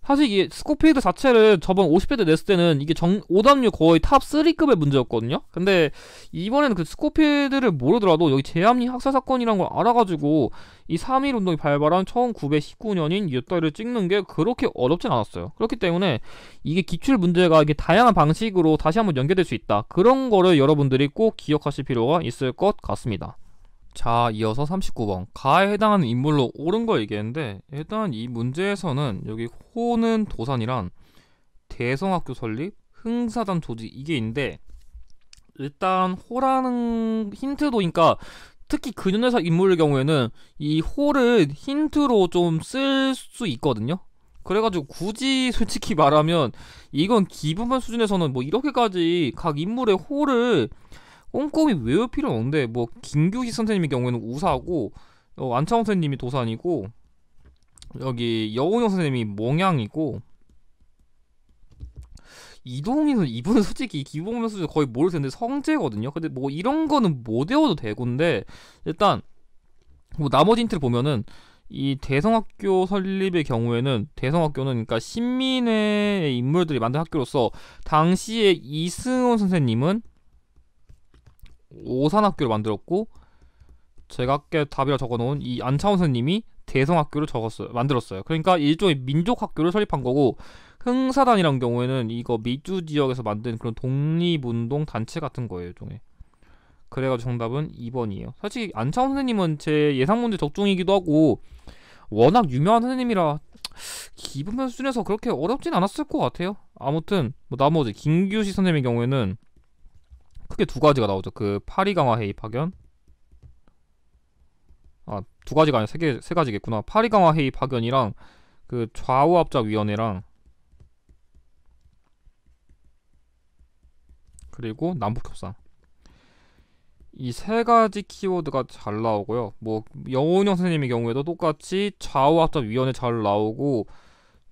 사실 이게 스코필드 자체를 저번 50회 때 냈을 때는 이게 오답률 거의 탑 3급의 문제였거든요. 근데 이번에는 그 스코필드를 모르더라도 여기 제암리 학살 사건이란 걸 알아가지고 이 3.1 운동이 발발한 1919년인 이달을 찍는 게 그렇게 어렵진 않았어요. 그렇기 때문에 이게 기출 문제가 이게 다양한 방식으로 다시 한번 연계될 수 있다. 그런 거를 여러분들이 꼭 기억하실 필요가 있을 것 같습니다. 자, 이어서 39번. 가에 해당하는 인물로 옳은 걸 얘기했는데, 일단 이 문제에서는 여기 호는 도산이란 대성학교 설립, 흥사단 조직 이게 있는데, 일단 호라는 힌트도, 그러니까 특히 근현대사 인물의 경우에는 이 호를 힌트로 좀 쓸 수 있거든요. 그래가지고 굳이 솔직히 말하면 이건 기본반 수준에서는 뭐 이렇게까지 각 인물의 호를 꼼꼼히 외울 필요는 없는데, 뭐 김규식 선생님의 경우에는 우사고, 안창호 선생님이 도산이고, 여기 여운형 선생님이 몽양이고, 이동희는 이분은 솔직히 기본면 수준 거의 모를 텐데 성재거든요. 근데 뭐 이런 거는 못 외워도 되고인데, 일단 뭐 나머지 힌트를 보면은 이 대성학교 설립의 경우에는, 대성학교는 그러니까 신민의 인물들이 만든 학교로서 당시에 이승원 선생님은 오산학교를 만들었고, 제가 아까 답이라 적어놓은 이 안창호 선생님이 대성학교를 만들었어요. 그러니까 일종의 민족학교를 설립한 거고, 흥사단이란 경우에는 이거 미주 지역에서 만든 그런 독립운동 단체 같은 거예요, 일종의. 그래가지고 정답은 2번이에요. 사실 안창호 선생님은 제 예상 문제 적중이기도 하고 워낙 유명한 선생님이라 기본편 수준에서 그렇게 어렵진 않았을 것 같아요. 아무튼 뭐 나머지 김규식 선생님의 경우에는 크게 두 가지가 나오죠. 그 파리강화 회의 파견, 두 가지가 아니라 세 가지겠구나. 파리강화 회의 파견이랑 그 좌우합작위원회랑 그리고 남북협상, 이 세 가지 키워드가 잘 나오고요. 뭐 여운형 선생님의 경우에도 똑같이 좌우합작위원회 잘 나오고,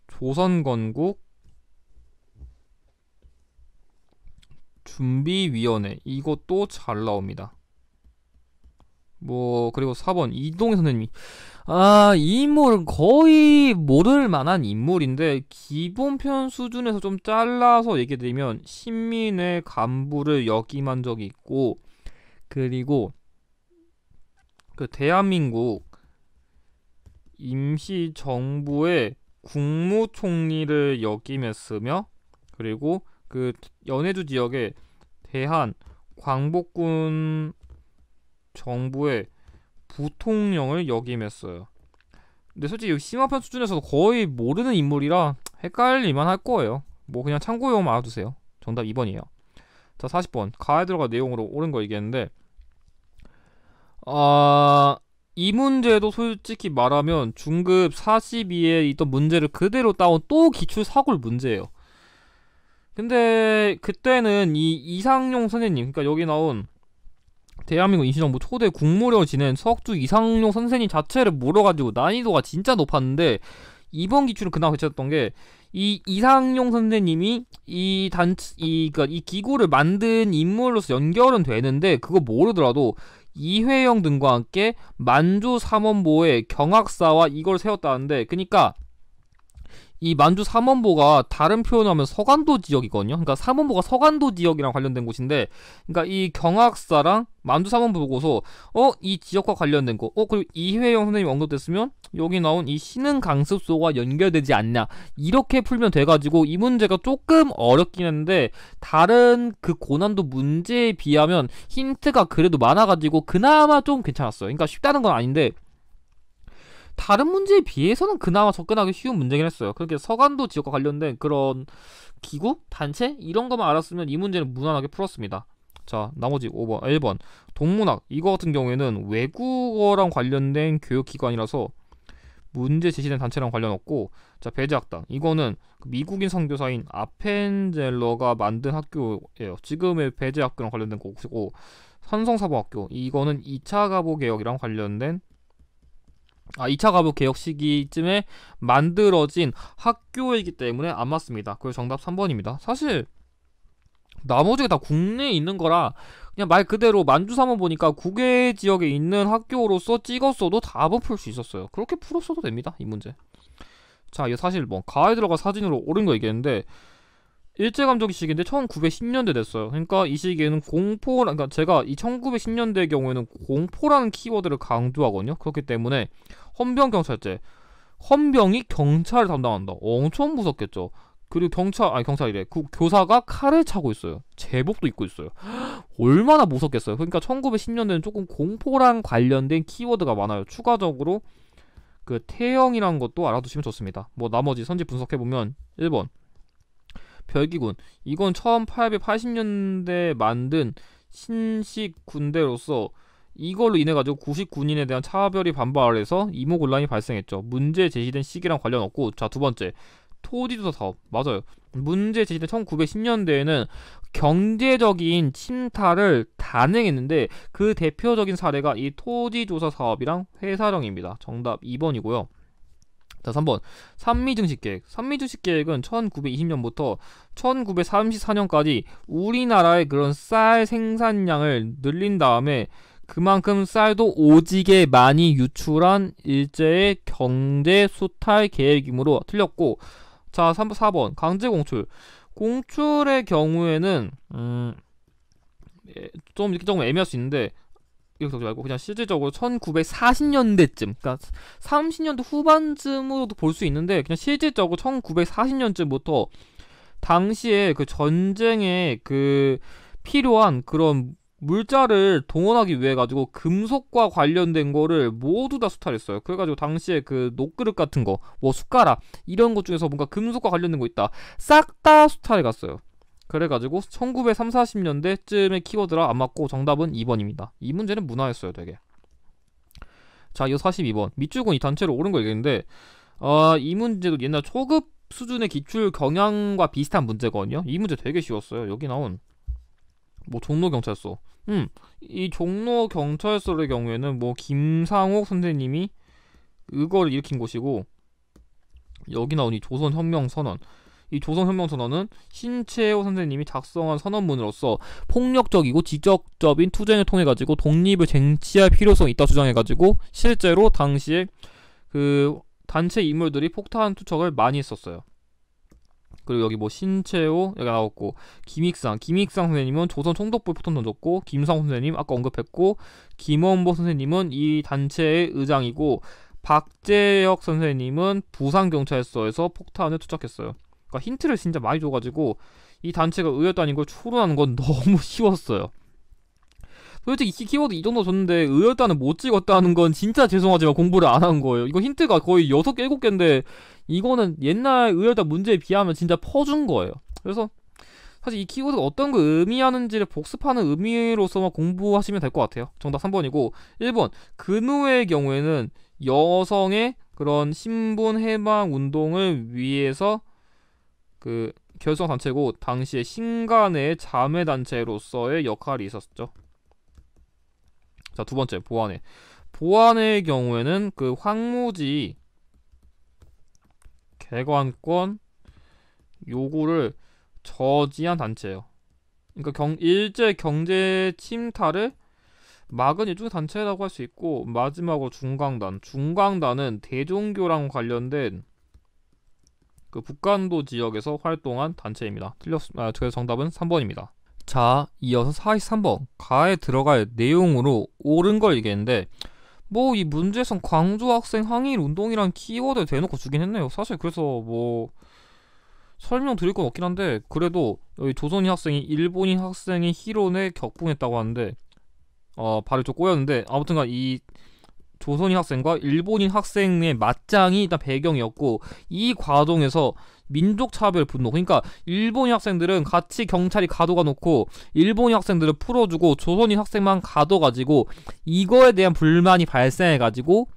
조선건국 준비위원회 이것도 잘 나옵니다. 뭐 그리고 4번 이동희 선생님이 이 인물은 거의 모를 만한 인물인데 기본 편 수준에서 좀 잘라서 얘기드리면 신민의 간부를 역임한 적이 있고, 그리고 그 대한민국 임시정부의 국무총리를 역임했으며, 그리고 그 연해주 지역의 대한 광복군 정부의 부통령을 역임했어요. 근데 솔직히 심화편 수준에서도 거의 모르는 인물이라 헷갈릴만 할 거예요. 뭐 그냥 참고용만 알아두세요. 정답 2번이에요. 자, 40번 가에 들어간 내용으로 옳은 거 얘기했는데, 이 문제도 솔직히 말하면 중급 42에 있던 문제를 그대로 따온 또 기출 사골 문제예요. 근데 그때는 이 이상용 선생님, 그러니까 여기 나온 대한민국 임시정부 초대 국무령을 지낸 석주 이상용 선생님 자체를 물어가지고 난이도가 진짜 높았는데, 이번 기출은 그나마 괜찮았던 게 이 이상용 선생님이 그러니까 이 기구를 만든 인물로서 연결은 되는데, 그거 모르더라도 이회영 등과 함께 만주 삼원보에 경학사와 이걸 세웠다는데, 그니까 이 만주 삼원보가 다른 표현하면 서간도 지역이거든요. 그러니까 삼원보가 서간도 지역이랑 관련된 곳인데, 그러니까 이 경학사랑 만주 삼원보 보고서 이 지역과 관련된 거, 그리고 이회영 선생님 언급됐으면 여기 나온 이 신흥 강습소가 연결되지 않냐, 이렇게 풀면 돼가지고 이 문제가 조금 어렵긴 했는데, 다른 그 고난도 문제에 비하면 힌트가 그래도 많아가지고 그나마 좀 괜찮았어요. 그러니까 쉽다는 건 아닌데 다른 문제에 비해서는 그나마 접근하기 쉬운 문제긴 했어요. 그렇게 서간도 지역과 관련된 그런 기구? 단체? 이런 것만 알았으면 이 문제는 무난하게 풀었습니다. 자, 나머지 5번, 1번 동문학, 이거 같은 경우에는 외국어랑 관련된 교육기관이라서 문제 제시된 단체랑 관련 없고, 자, 배제학당, 이거는 미국인 선교사인 아펜젤러가 만든 학교예요. 지금의 배제학교랑 관련된 곳이고, 산성사범학교, 이거는 2차 가보 개혁이랑 관련된 2차 가부 개혁 시기쯤에 만들어진 학교이기 때문에 안 맞습니다. 그래서 정답 3번입니다. 사실 나머지가 다 국내에 있는 거라 그냥 말 그대로 만주삼원 보니까 국외 지역에 있는 학교로서 찍었어도 답은 풀 수 있었어요. 그렇게 풀었어도 됩니다, 이 문제. 자, 이거 사실 뭐 가에 들어가 사진으로 옳은 거 얘기했는데, 일제감정기 시기인데 1910년대 됐어요. 그러니까 이 시기에는 그러니까 제가 이 1910년대의 경우에는 공포라는 키워드를 강조하거든요. 그렇기 때문에 헌병경찰제, 헌병이 경찰을 담당한다. 엄청 무섭겠죠. 그리고 경찰이래. 그 교사가 칼을 차고 있어요. 제복도 입고 있어요. 얼마나 무섭겠어요. 그러니까 1910년대는 조금 공포랑 관련된 키워드가 많아요. 추가적으로 그 태형이라는 것도 알아두시면 좋습니다. 뭐 나머지 선지 분석해보면 1번 별기군, 이건 1880년대 만든 신식 군대로서 이걸로 인해 가지고 구식군인에 대한 차별이 반발해서 이모곤란이 발생했죠. 문제 제시된 시기랑 관련 없고. 자, 두 번째 토지조사 사업, 맞아요. 문제 제시된 1910년대에는 경제적인 침탈을 단행했는데 그 대표적인 사례가 이 토지조사 사업이랑 회사령입니다. 정답 2번이고요. 자, 3번 산미증식계획. 산미증식계획은 1920년부터 1934년까지 우리나라의 그런 쌀 생산량을 늘린 다음에 그만큼 쌀도 오지게 많이 유출한 일제의 경제 수탈 계획이므로 틀렸고. 자, 4번 강제공출. 공출의 경우에는 좀 이렇게 조금 애매할 수 있는데, 이렇게 적지 말고 그냥 실질적으로 1940년대쯤, 그러니까 30년대 후반쯤으로도 볼 수 있는데, 그냥 실질적으로 1940년쯤부터 당시에 그 전쟁에 그 필요한 그런 물자를 동원하기 위해 가지고 금속과 관련된 거를 모두 다 수탈했어요. 그래가지고 당시에 그 녹그릇 같은 거, 뭐 숟가락 이런 것 중에서 뭔가 금속과 관련된 거 있다, 싹 다 수탈해 갔어요. 그래가지고 1930, 40년대쯤의 키워드라 안 맞고 정답은 2번입니다. 이 문제는 문화였어요, 되게. 자, 이거 42번 밑줄은 이 단체로 옳은 거 얘기했는데, 이 문제도 옛날 초급 수준의 기출 경향과 비슷한 문제거든요. 이 문제 되게 쉬웠어요. 여기 나온 뭐 종로경찰서, 이 종로경찰서의 경우에는 뭐 김상옥 선생님이 이거를 일으킨 곳이고, 여기 나온 이 조선혁명선언, 이 조선혁명선언은 신채호 선생님이 작성한 선언문으로서 폭력적이고 직접적인 투쟁을 통해 가지고 독립을 쟁취할 필요성이 있다 주장해 가지고 실제로 당시에 그 단체 인물들이 폭탄 투척을 많이 했었어요. 그리고 여기 뭐 신채호 여기 나왔고, 김익상 선생님은 조선 총독부에 폭탄 던졌고, 김상호 선생님 아까 언급했고, 김원보 선생님은 이 단체의 의장이고, 박재혁 선생님은 부산경찰서에서 폭탄을 투척했어요. 그러니까 힌트를 진짜 많이 줘가지고 이 단체가 의열단인 걸 추론하는 건 너무 쉬웠어요. 솔직히 이 키워드 이 정도 줬는데 의열단을 못 찍었다는 건 진짜 죄송하지만 공부를 안 한 거예요. 이거 힌트가 거의 6개, 7개인데 이거는 옛날 의열단 문제에 비하면 진짜 퍼준 거예요. 그래서 사실 이 키워드가 어떤 걸 의미하는지를 복습하는 의미로서만 공부하시면 될 것 같아요. 정답 3번이고, 1번 근후의 경우에는 여성의 그런 신분 해방 운동을 위해서 그 결성 단체고, 당시에 신간의 자매 단체로서의 역할이 있었죠. 자, 두 번째 보안의 경우에는 그 황무지 개관권 요구를 저지한 단체예요. 그러니까 일제 경제 침탈을 막은 일종의 단체라고 할 수 있고, 마지막으로 중광단은 대종교랑 관련된 그 북간도 지역에서 활동한 단체입니다. 그래서 정답은 3번입니다. 자, 이어서 43번 가에 들어갈 내용으로 옳은 걸 얘기했는데, 뭐 이 문제에선 광주 학생 항일 운동이란 키워드 대놓고 주긴 했네요. 사실 그래서 뭐 설명드릴 건 없긴 한데, 그래도 여기 조선인 학생이 일본인 학생의 희론에 격분했다고 하는데 발이 좀 꼬였는데, 아무튼간 이 조선인 학생과 일본인 학생의 맞짱이 일단 배경이었고, 이 과정에서 민족차별 분노, 그러니까 일본인 학생들은 같이 경찰이 가둬가 놓고 일본인 학생들을 풀어주고 조선인 학생만 가둬가지고 이거에 대한 불만이 발생해가지고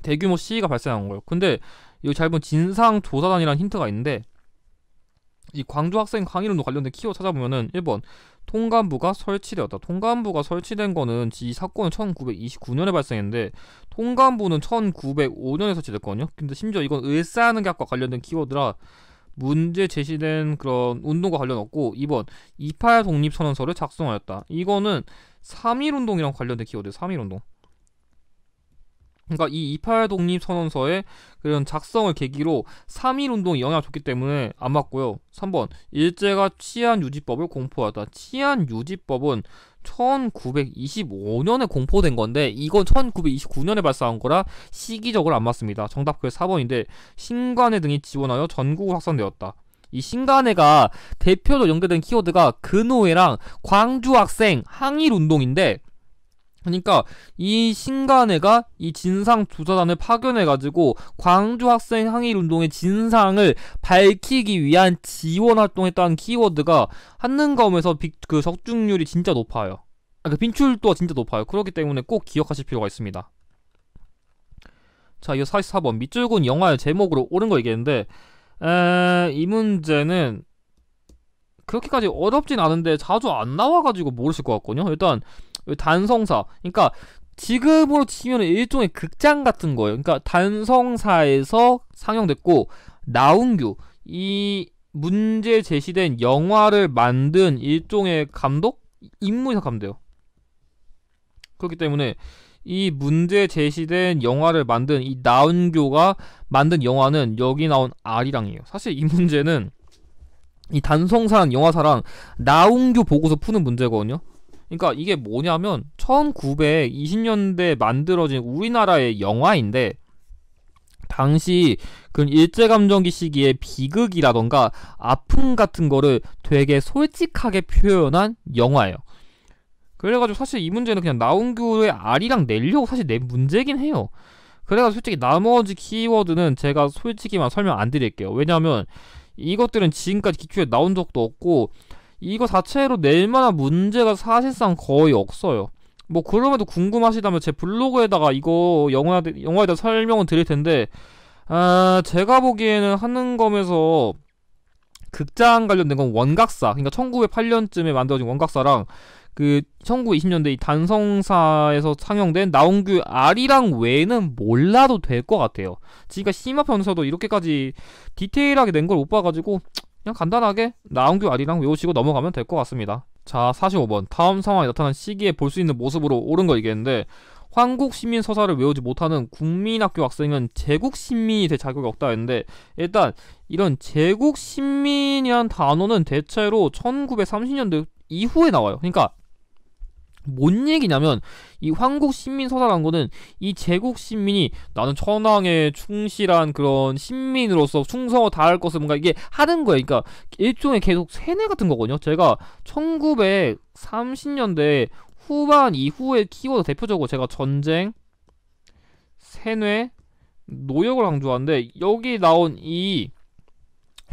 대규모 시위가 발생한 거예요. 근데 여기 잘 보면 진상조사단이라는 힌트가 있는데, 이 광주 학생 항일운동 관련된 키워드 찾아보면은 1번 통감부가 설치되었다. 통감부가 설치된 거는 이 사건은 1929년에 발생했는데 통감부는 1905년에 설치됐거든요. 근데 심지어 이건 을사하는 계약과 관련된 키워드라 문제 제시된 그런 운동과 관련 없고, 2번 28 독립선언서를 작성하였다. 이거는 3.1운동이랑 관련된 키워드예요. 3.1운동. 그러니까 이 28 독립선언서의 그런 작성을 계기로 3.1운동이 영향을 줬기 때문에 안 맞고요. 3번 일제가 치안유지법을 공포하다. 치안유지법은 1925년에 공포된 건데 이건 1929년에 발사한 거라 시기적으로 안 맞습니다. 정답 그게 4번인데, 신간회 등이 지원하여 전국으로 확산되었다. 이 신간회가 대표로 연결된 키워드가 근호회랑 광주학생 항일운동인데, 그러니까 이 신간회가 이 진상조사단을 파견해가지고 광주 학생 항일운동의 진상을 밝히기 위한 지원활동했다는 키워드가 한능검에서 그 적중률이 진짜 높아요. 그 빈출도가 진짜 높아요. 그렇기 때문에 꼭 기억하실 필요가 있습니다. 자, 이거 44번 밑줄근 영화의 제목으로 옳은 거 얘기했는데, 이 문제는 그렇게까지 어렵진 않은데 자주 안 나와가지고 모르실 것 같거든요. 일단 단성사, 그러니까 지금으로 치면 일종의 극장 같은 거예요. 그러니까 단성사에서 상영됐고, 나운규, 이 문제 제시된 영화를 만든 일종의 감독? 인물이 감돼요. 그렇기 때문에 이 문제 제시된 영화를 만든 이 나운규가 만든 영화는 여기 나온 R이랑이에요. 사실 이 문제는 이 단성사랑 영화사랑 나운규 보고서 푸는 문제거든요. 그러니까 이게 뭐냐면 1920년대 만들어진 우리나라의 영화인데, 당시 그 일제감정기 시기에 비극이라던가 아픔 같은 거를 되게 솔직하게 표현한 영화예요. 그래가지고 사실 이 문제는 그냥 나운규의 R이랑 내려고 사실 낸 문제긴 해요. 그래가지고 솔직히 나머지 키워드는 제가 솔직히만 설명 안 드릴게요. 왜냐면 이것들은 지금까지 기초에 나온 적도 없고 이거 자체로 낼 만한 문제가 사실상 거의 없어요. 뭐 그럼에도 궁금하시다면 제 블로그에다가 이거 영화에 대한 설명을 드릴 텐데, 제가 보기에는 한능검에서 극장 관련된 건 원각사, 그러니까 1908년쯤에 만들어진 원각사랑 그 1920년대 이 단성사에서 상영된 나온규 R이랑 외에는 몰라도 될 것 같아요. 지금까 심화편에서도 이렇게까지 디테일하게 낸 걸 못 봐가지고 그냥 간단하게 나온규 R이랑 외우시고 넘어가면 될 것 같습니다. 자, 45번. 다음 상황이 나타난 시기에 볼 수 있는 모습으로 옳은 거 얘기했는데, 한국시민 서사를 외우지 못하는 국민학교 학생은 제국시민이 될 자격이 없다 했는데, 일단 이런 제국시민이란 단어는 대체로 1930년대 이후에 나와요. 그러니까 뭔 얘기냐면, 이 한국시민서사라는 거는 이 제국시민이 나는 천황에 충실한 그런 신민으로서 충성을 다할 것을 뭔가 이게 하는 거예요. 그러니까 일종의 계속 세뇌 같은 거거든요. 제가 1930년대 후반 이후의 키워드 대표적으로 제가 전쟁, 세뇌, 노역을 강조하는데, 여기 나온 이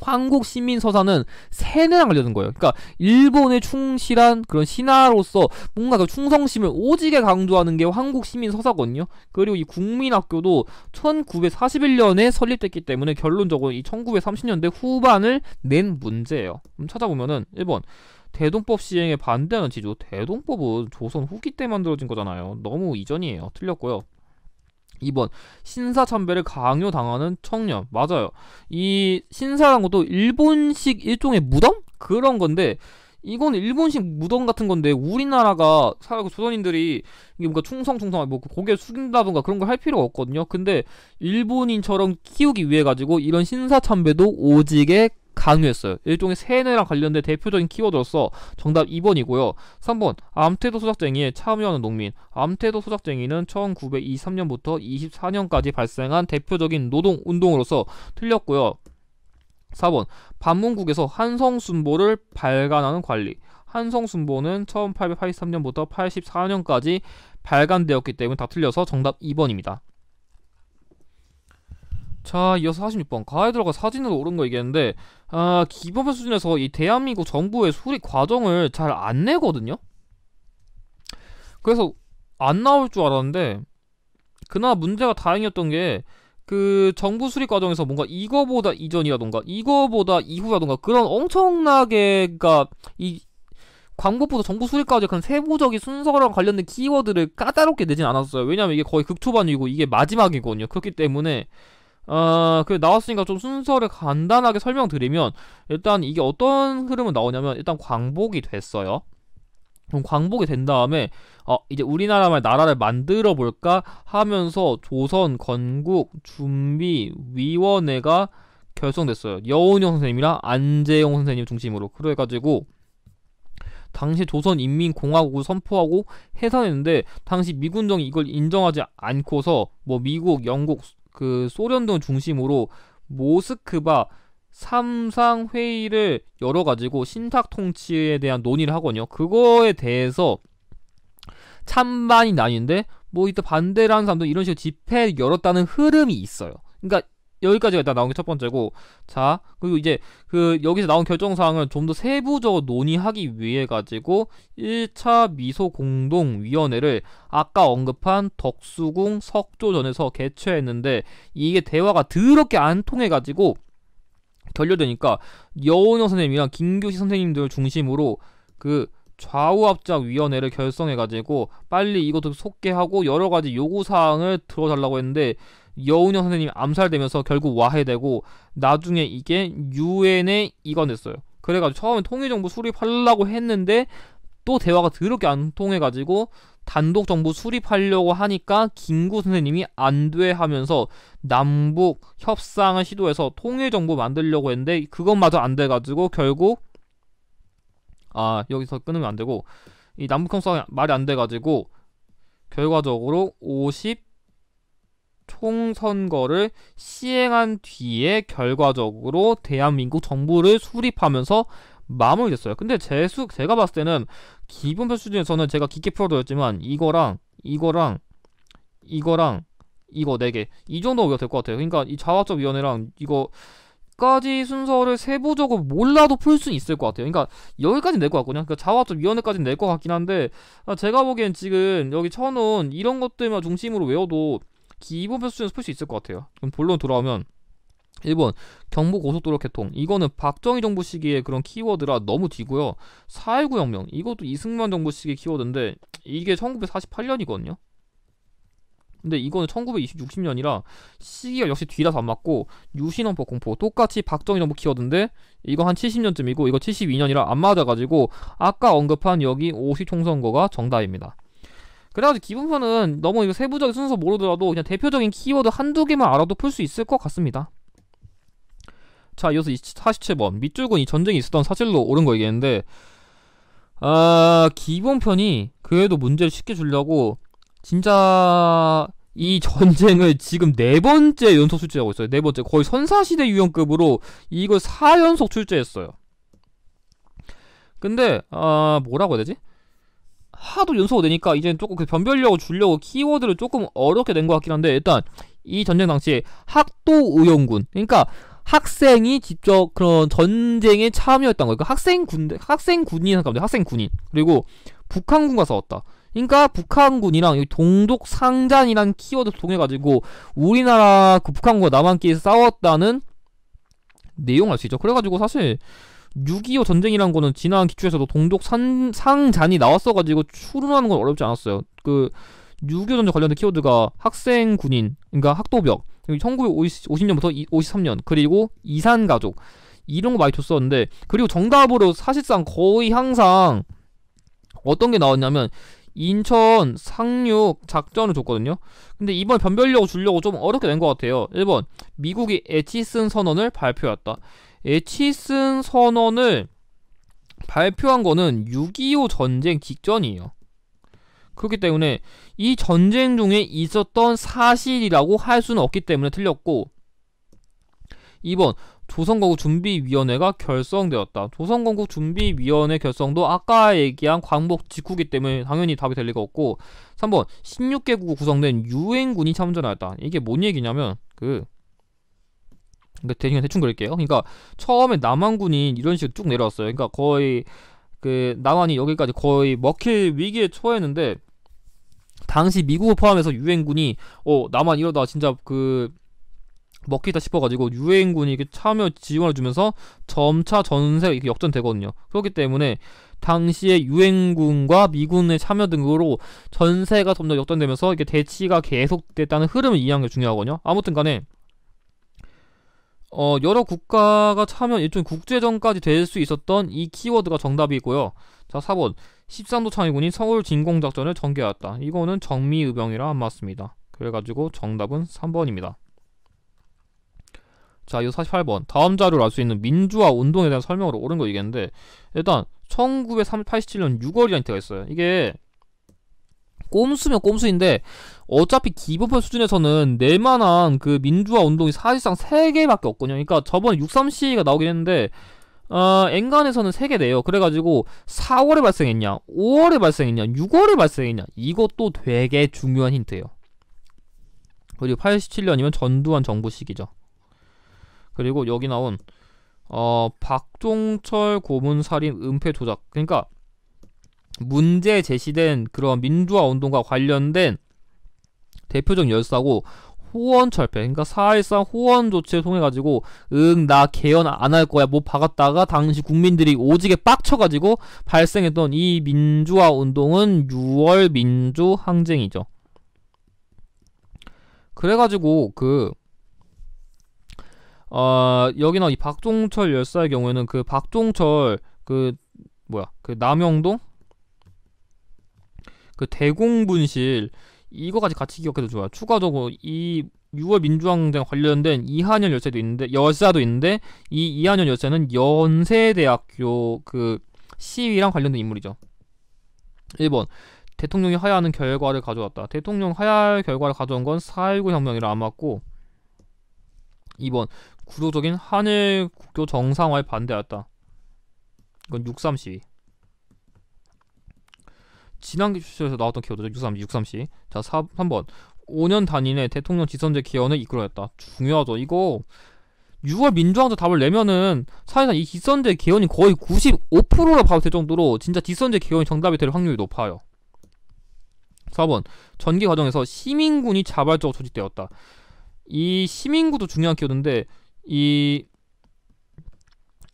한국 시민 서사는 세뇌랑 관련된 거예요. 그러니까 일본에 충실한 그런 신하로서 뭔가 그 충성심을 오지게 강조하는 게 한국 시민 서사거든요. 그리고 이 국민학교도 1941년에 설립됐기 때문에 결론적으로 이 1930년대 후반을 낸 문제예요. 찾아보면은 1번 대동법 시행에 반대하는 지조. 대동법은 조선 후기 때 만들어진 거잖아요. 너무 이전이에요. 틀렸고요. 2번 신사참배를 강요당하는 청년. 맞아요. 이 신사라는 것도 일본식 일종의 무덤? 그런 건데, 이건 일본식 무덤 같은 건데 우리나라가 조선인들이 이게 뭔가 충성충성 뭐 고개를 숙인다던가 그런 걸 할 필요가 없거든요. 근데 일본인처럼 키우기 위해 가지고 이런 신사참배도 오지게 강요했어요. 일종의 세뇌랑 관련된 대표적인 키워드로서 정답 2번이고요. 3번 암태도 소작쟁이에 참여하는 농민. 암태도 소작쟁이는 1923년부터 24년까지 발생한 대표적인 노동운동으로서 틀렸고요. 4번 반문국에서 한성순보를 발간하는 관리. 한성순보는 1883년부터 84년까지 발간되었기 때문에 다 틀려서 정답 2번입니다. 자, 이어서 46번. 가에 들어가 사진으로 옳은 거 얘기했는데, 기본편 수준에서 이 대한민국 정부의 수립 과정을 잘 안 내거든요? 그래서 안 나올 줄 알았는데, 그나마 문제가 다행이었던 게, 그 정부 수립 과정에서 뭔가 이거보다 이전이라던가, 이거보다 이후라던가, 그런 엄청나게, 그니까, 이 광복부터 정부 수립까지 그런 세부적인 순서랑 관련된 키워드를 까다롭게 내진 않았어요. 왜냐면 이게 거의 극초반이고, 이게 마지막이거든요. 그렇기 때문에, 나왔으니까 좀 순서를 간단하게 설명드리면, 일단 이게 어떤 흐름은 나오냐면, 일단 광복이 됐어요. 그럼 광복이 된 다음에, 이제 우리나라말 나라를 만들어 볼까 하면서 조선 건국 준비위원회가 결성됐어요. 여운형 선생님이랑 안재용 선생님 중심으로. 그래가지고, 당시 조선인민공화국을 선포하고 해산했는데, 당시 미군정이 이걸 인정하지 않고서, 뭐 미국, 영국, 그 소련 등을 중심으로 모스크바 3상 회의를 열어가지고 신탁 통치에 대한 논의를 하거든요. 그거에 대해서 찬반이 나뉘는데, 뭐 이때 반대를 하는 사람도 이런 식으로 집회를 열었다는 흐름이 있어요. 그러니까 여기까지가 일단 나온 게 첫 번째고, 자, 그리고 이제 여기서 나온 결정사항을 좀 더 세부적으로 논의하기 위해 가지고 1차 미소공동위원회를 아까 언급한 덕수궁 석조전에서 개최했는데, 이게 대화가 더럽게 안 통해 가지고 결렬되니까 여운형 선생님이랑 김교시 선생님들 중심으로 그 좌우합작위원회를 결성해가지고 빨리 이것도 속개하고 여러가지 요구사항을 들어달라고 했는데, 여운형 선생님이 암살되면서 결국 와해되고, 나중에 이게 유엔에 이관됐어요. 그래가지고 처음에 통일정부 수립하려고 했는데 또 대화가 더럽게 안 통해가지고 단독정부 수립하려고 하니까 김구 선생님이 안 돼 하면서 남북 협상을 시도해서 통일정부 만들려고 했는데, 그것마저 안 돼가지고 결국 여기서 끊으면 안 되고, 이 남북 협상이 말이 안 돼가지고 결과적으로 50 총선거를 시행한 뒤에 결과적으로 대한민국 정부를 수립하면서 마무리됐어요. 근데 제가 봤을 때는 기본편 수준에서는 제가 깊게 풀어드렸지만 이거 4개 이 정도 우리가 될 것 같아요. 그러니까 이 자화적 위원회랑 이거까지 순서를 세부적으로 몰라도 풀 수는 있을 것 같아요. 그러니까 여기까지 낼 것 같거든요. 그러니까 자화적 위원회까지 낼 것 같긴 한데, 제가 보기엔 지금 여기 쳐놓은 이런 것들만 중심으로 외워도 기본편 수준에서 풀 수 있을 것 같아요. 그럼 본론 돌아오면, 1번 경부고속도로 개통. 이거는 박정희 정부 시기의 그런 키워드라 너무 뒤고요. 4.19 혁명. 이것도 이승만 정부 시기 키워드인데 이게 1948년이거든요. 근데 이거는 1960년이라 시기가 역시 뒤라서 안 맞고, 유신헌법 공포 똑같이 박정희 정부 키워드인데 이거 한 70년쯤이고 이거 72년이라 안 맞아가지고 아까 언급한 여기 50 총선거가 정답입니다. 그래가지고 기본편은 너무 이거 세부적인 순서 모르더라도 그냥 대표적인 키워드 한두 개만 알아도 풀 수 있을 것 같습니다. 자, 이어서 47번 밑줄은 이 전쟁이 있었던 사실로 옳은 거 얘기했는데, 기본편이 그래도 문제를 쉽게 주려고 진짜 이 전쟁을 지금 4번째 연속 출제하고 있어요. 4번째. 거의 선사시대 유형급으로 이걸 4연속 출제했어요. 근데 뭐라고 해야 되지? 하도 연속으로 내니까 이제 조금 그 변별력을 주려고 키워드를 조금 어렵게 낸 것 같긴 한데, 일단 이 전쟁 당시에 학도의용군, 그러니까 학생이 직접 그런 전쟁에 참여했던 거예요. 그러니까 학생군인 잠깐만요. 학생군인. 그리고 북한군과 싸웠다. 그러니까 북한군이랑 동독상잔이라는 키워드를 통해가지고 우리나라 그 북한군과 남한끼리 싸웠다는 내용을 알 수 있죠. 그래가지고 사실 6.25 전쟁이란 거는 지난 기출에서도 동독상잔이 나왔어가지고 추론하는 건 어렵지 않았어요. 그 6.25 전쟁 관련된 키워드가 학생군인, 그러니까 학도벽, 1950년부터 53년, 그리고 이산가족, 이런 거 많이 줬었는데, 그리고 정답으로 사실상 거의 항상 어떤 게 나왔냐면 인천 상륙 작전을 줬거든요. 근데 이번 변별력을 주려고 좀 어렵게 낸 것 같아요. 1번 미국이 에치슨 선언을 발표했다. 에치슨 선언을 발표한 거는 6.25 전쟁 직전이에요. 그렇기 때문에 이 전쟁 중에 있었던 사실이라고 할 수는 없기 때문에 틀렸고, 2번 조선건국준비위원회가 결성되었다. 조선건국준비위원회 결성도 아까 얘기한 광복 직후기 때문에 당연히 답이 될 리가 없고, 3번 16개국으로 구성된 유엔군이 참전하였다. 이게 뭔 얘기냐면 대충 그릴게요. 그러니까 처음에 남한군이 이런 식으로 쭉 내려왔어요. 그러니까 거의 그 남한이 여기까지 거의 먹힐 위기에 처했는데, 당시 미국을 포함해서 유엔군이 남한 이러다 진짜 먹히다 싶어가지고 유엔군이 이렇게 참여 지원을 주면서 점차 전세가 이렇게 역전되거든요. 그렇기 때문에 당시에 유엔군과 미군의 참여 등으로 전세가 점점 역전되면서 이게 대치가 계속됐다는 흐름을 이해하는 게 중요하거든요. 아무튼간에 여러 국가가 참여 일종의 국제전까지 될 수 있었던 이 키워드가 정답이고요. 자, 4번 13도 창의군이 서울 진공작전을 전개하였다. 이거는 정미의병이라 안 맞습니다. 그래가지고 정답은 3번입니다. 자, 이 48번 다음 자료를 알 수 있는 민주화 운동에 대한 설명으로 옳은 거 얘기했는데, 일단 1987년 6월이라는 때가 있어요. 이게 꼼수면 꼼수인데 어차피 기본편 수준에서는 낼만한 그 민주화 운동이 사실상 3개밖에 없거든요. 그러니까 저번에 6.3C가 나오긴 했는데 엔간에서는 3개 내요. 그래가지고 4월에 발생했냐, 5월에 발생했냐, 6월에 발생했냐, 이것도 되게 중요한 힌트예요. 그리고 87년이면 전두환 정부 시기죠. 그리고 여기 나온 박종철 고문살인 은폐 조작, 그러니까 문제 제시된 그런 민주화 운동과 관련된 대표적 열사고, 호언철폐, 그러니까 4.13 호언 조치를 통해가지고 나 개헌 안 할 거야 못 박았다가 당시 국민들이 오지게 빡쳐가지고 발생했던 이 민주화 운동은 6월 민주항쟁이죠. 그래가지고 여기 나온 이 박종철 열사의 경우에는 그 박종철 남영동 대공분실 이거까지 같이 기억해도 좋아요. 추가적으로 이 6월 민주항쟁 관련된 이한열 열사도 있는데 이 이한열 열사는 연세대학교 시위랑 관련된 인물이죠. 1번 대통령이 하야하는 결과를 가져왔다. 대통령 하야할 결과를 가져온 건 4.19 혁명이라 안 맞고, 2번 구조적인 한일 국교 정상화에 반대하였다. 이건 6.3 시위. 지난 기출에서 나왔던 키워드죠. 6.3시. 자, 3번 5년 단위 내 대통령 지선제 개헌을 이끌어냈다. 중요하죠. 이거 6월 민주항쟁 답을 내면은 사실상 이 지선제 개헌이 거의 95%라 봐도 될 정도로 진짜 지선제 개헌이 정답이 될 확률이 높아요. 4번 전개 과정에서 시민군이 자발적으로 조직되었다. 이 시민구도 중요한 키워드인데 이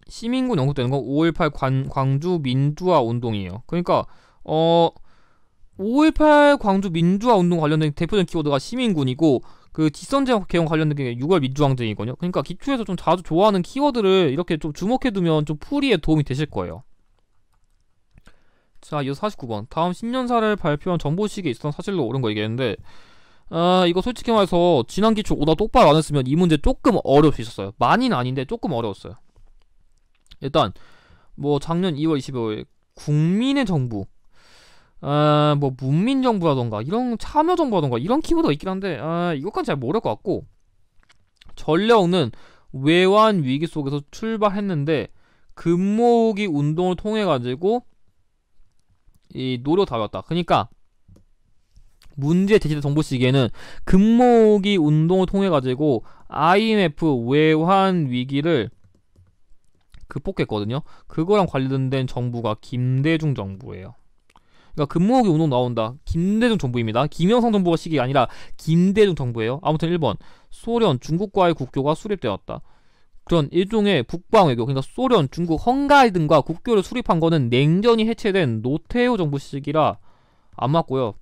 시민군 언급되는 건 5.18 광주 민주화 운동이에요. 그러니까 5.18 광주 민주화 운동 관련된 대표적인 키워드가 시민군이고 그 직선제약 개헌 관련된 게 6월 민주항쟁이거든요. 그러니까 기초에서 좀 자주 좋아하는 키워드를 이렇게 좀 주목해두면 좀 풀이에 도움이 되실 거예요. 자, 이어 49번. 다음 신년사를 발표한 정보식에 있었던 사실로 옳은 거 얘기했는데 이거 솔직히 말해서 지난 기출 오다 똑바로 안 했으면 이 문제 조금 어려울 수 있었어요. 많이는 아닌데 조금 어려웠어요. 일단 뭐 작년 2월 25일 국민의 정부 뭐 문민정부라던가 이런 참여정부라던가 이런 키워드가 있긴 한데 이것까지 잘 모를 것 같고, 전력은 외환 위기 속에서 출발했는데 금모으기 운동을 통해 가지고 이 노력 다였다. 그러니까 문제 제시된 정보 시기에는 금모으기 운동을 통해 가지고 IMF 외환 위기를 극복했거든요. 그거랑 관련된 정부가 김대중 정부예요. 그러니까 금모으기 운동 나온다. 김대중 정부입니다. 김영삼 정부가 시기가 아니라 김대중 정부예요. 아무튼 1번 소련, 중국과의 국교가 수립되었다. 그런 일종의 북방외교, 그러니까 소련, 중국, 헝가리 등과 국교를 수립한 거는 냉전이 해체된 노태우 정부 시기라 안 맞고요.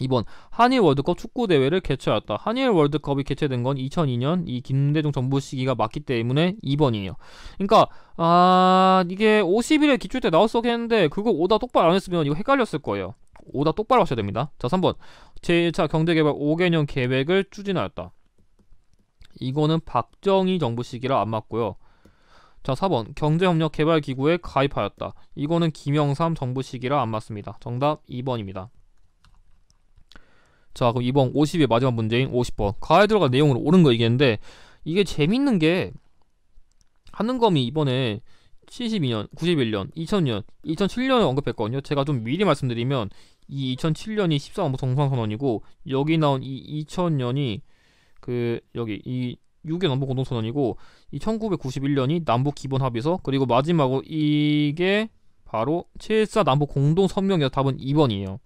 2번 한일 월드컵 축구 대회를 개최하였다. 한일 월드컵이 개최된 건 2002년 이 김대중 정부 시기가 맞기 때문에 2번이에요. 그러니까 이게 50일에 기출 때 나왔었긴 했는데 그거 오다 똑바로 안 했으면 이거 헷갈렸을 거예요. 오다 똑바로 하셔야 됩니다. 자, 3번 제1차 경제개발 5개년 계획을 추진하였다. 이거는 박정희 정부 시기라 안 맞고요. 자, 4번 경제협력개발기구에 가입하였다. 이거는 김영삼 정부 시기라 안 맞습니다. 정답 2번입니다. 자, 그럼 이번 50의 마지막 문제인 50번 가에 들어간 내용으로 옳은 거 얘기했는데, 이게 재밌는 게 한능검이 이번에 72년, 91년, 2000년, 2007년을 언급했거든요. 제가 좀 미리 말씀드리면 이 2007년이 14안보 정상선언이고 여기 나온 이 2000년이 그 여기 이 6개 남북 공동선언이고 이 1991년이 남북 기본합의서, 그리고 마지막으로 이게 바로 7.4 남북 공동선명이어서 답은 2번이에요.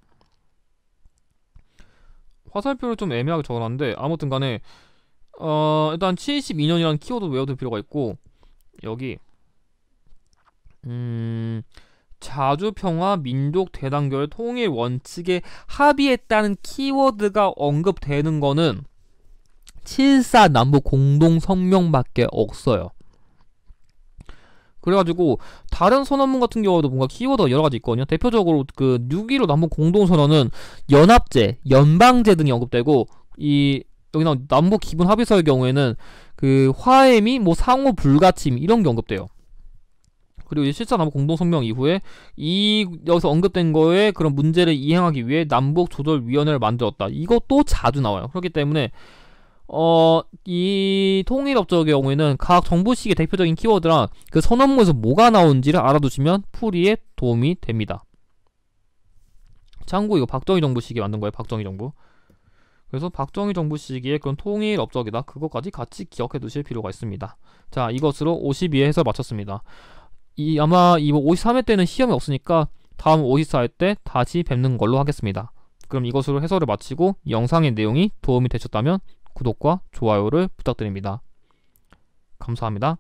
화살표를 좀 애매하게 적어놨는데 아무튼 간에 일단 72년이라는 키워드 외워둘 필요가 있고, 여기 자주평화 민족 대단결 통일 원칙에 합의했다는 키워드가 언급되는 거는 7.4 남북 공동성명밖에 없어요. 그래가지고 다른 선언문 같은 경우도 뭔가 키워드가 여러가지 있거든요. 대표적으로 그 6.15 남북 공동선언은 연합제, 연방제 등이 언급되고, 이 여기 나온 남북 기본 합의서의 경우에는 그 화해 및 뭐 상호 불가침 이런 게 언급돼요. 그리고 이 실사 남북 공동성명 이후에 여기서 언급된 거에 그런 문제를 이행하기 위해 남북 조절위원회를 만들었다. 이것도 자주 나와요. 그렇기 때문에 이 통일업적의 경우에는 각 정부식의 대표적인 키워드랑 그 선언문에서 뭐가 나온지를 알아두시면 풀이에 도움이 됩니다. 참고 이거 박정희 정부 시기에 만든 거예요. 박정희 정부. 그래서 박정희 정부 시기에 그런 통일업적이다. 그것까지 같이 기억해 두실 필요가 있습니다. 자, 이것으로 52회 해설 마쳤습니다. 아마 이번 53회 때는 시험이 없으니까 다음 54회 때 다시 뵙는 걸로 하겠습니다. 그럼 이것으로 해설을 마치고 영상의 내용이 도움이 되셨다면 구독과 좋아요를 부탁드립니다. 감사합니다.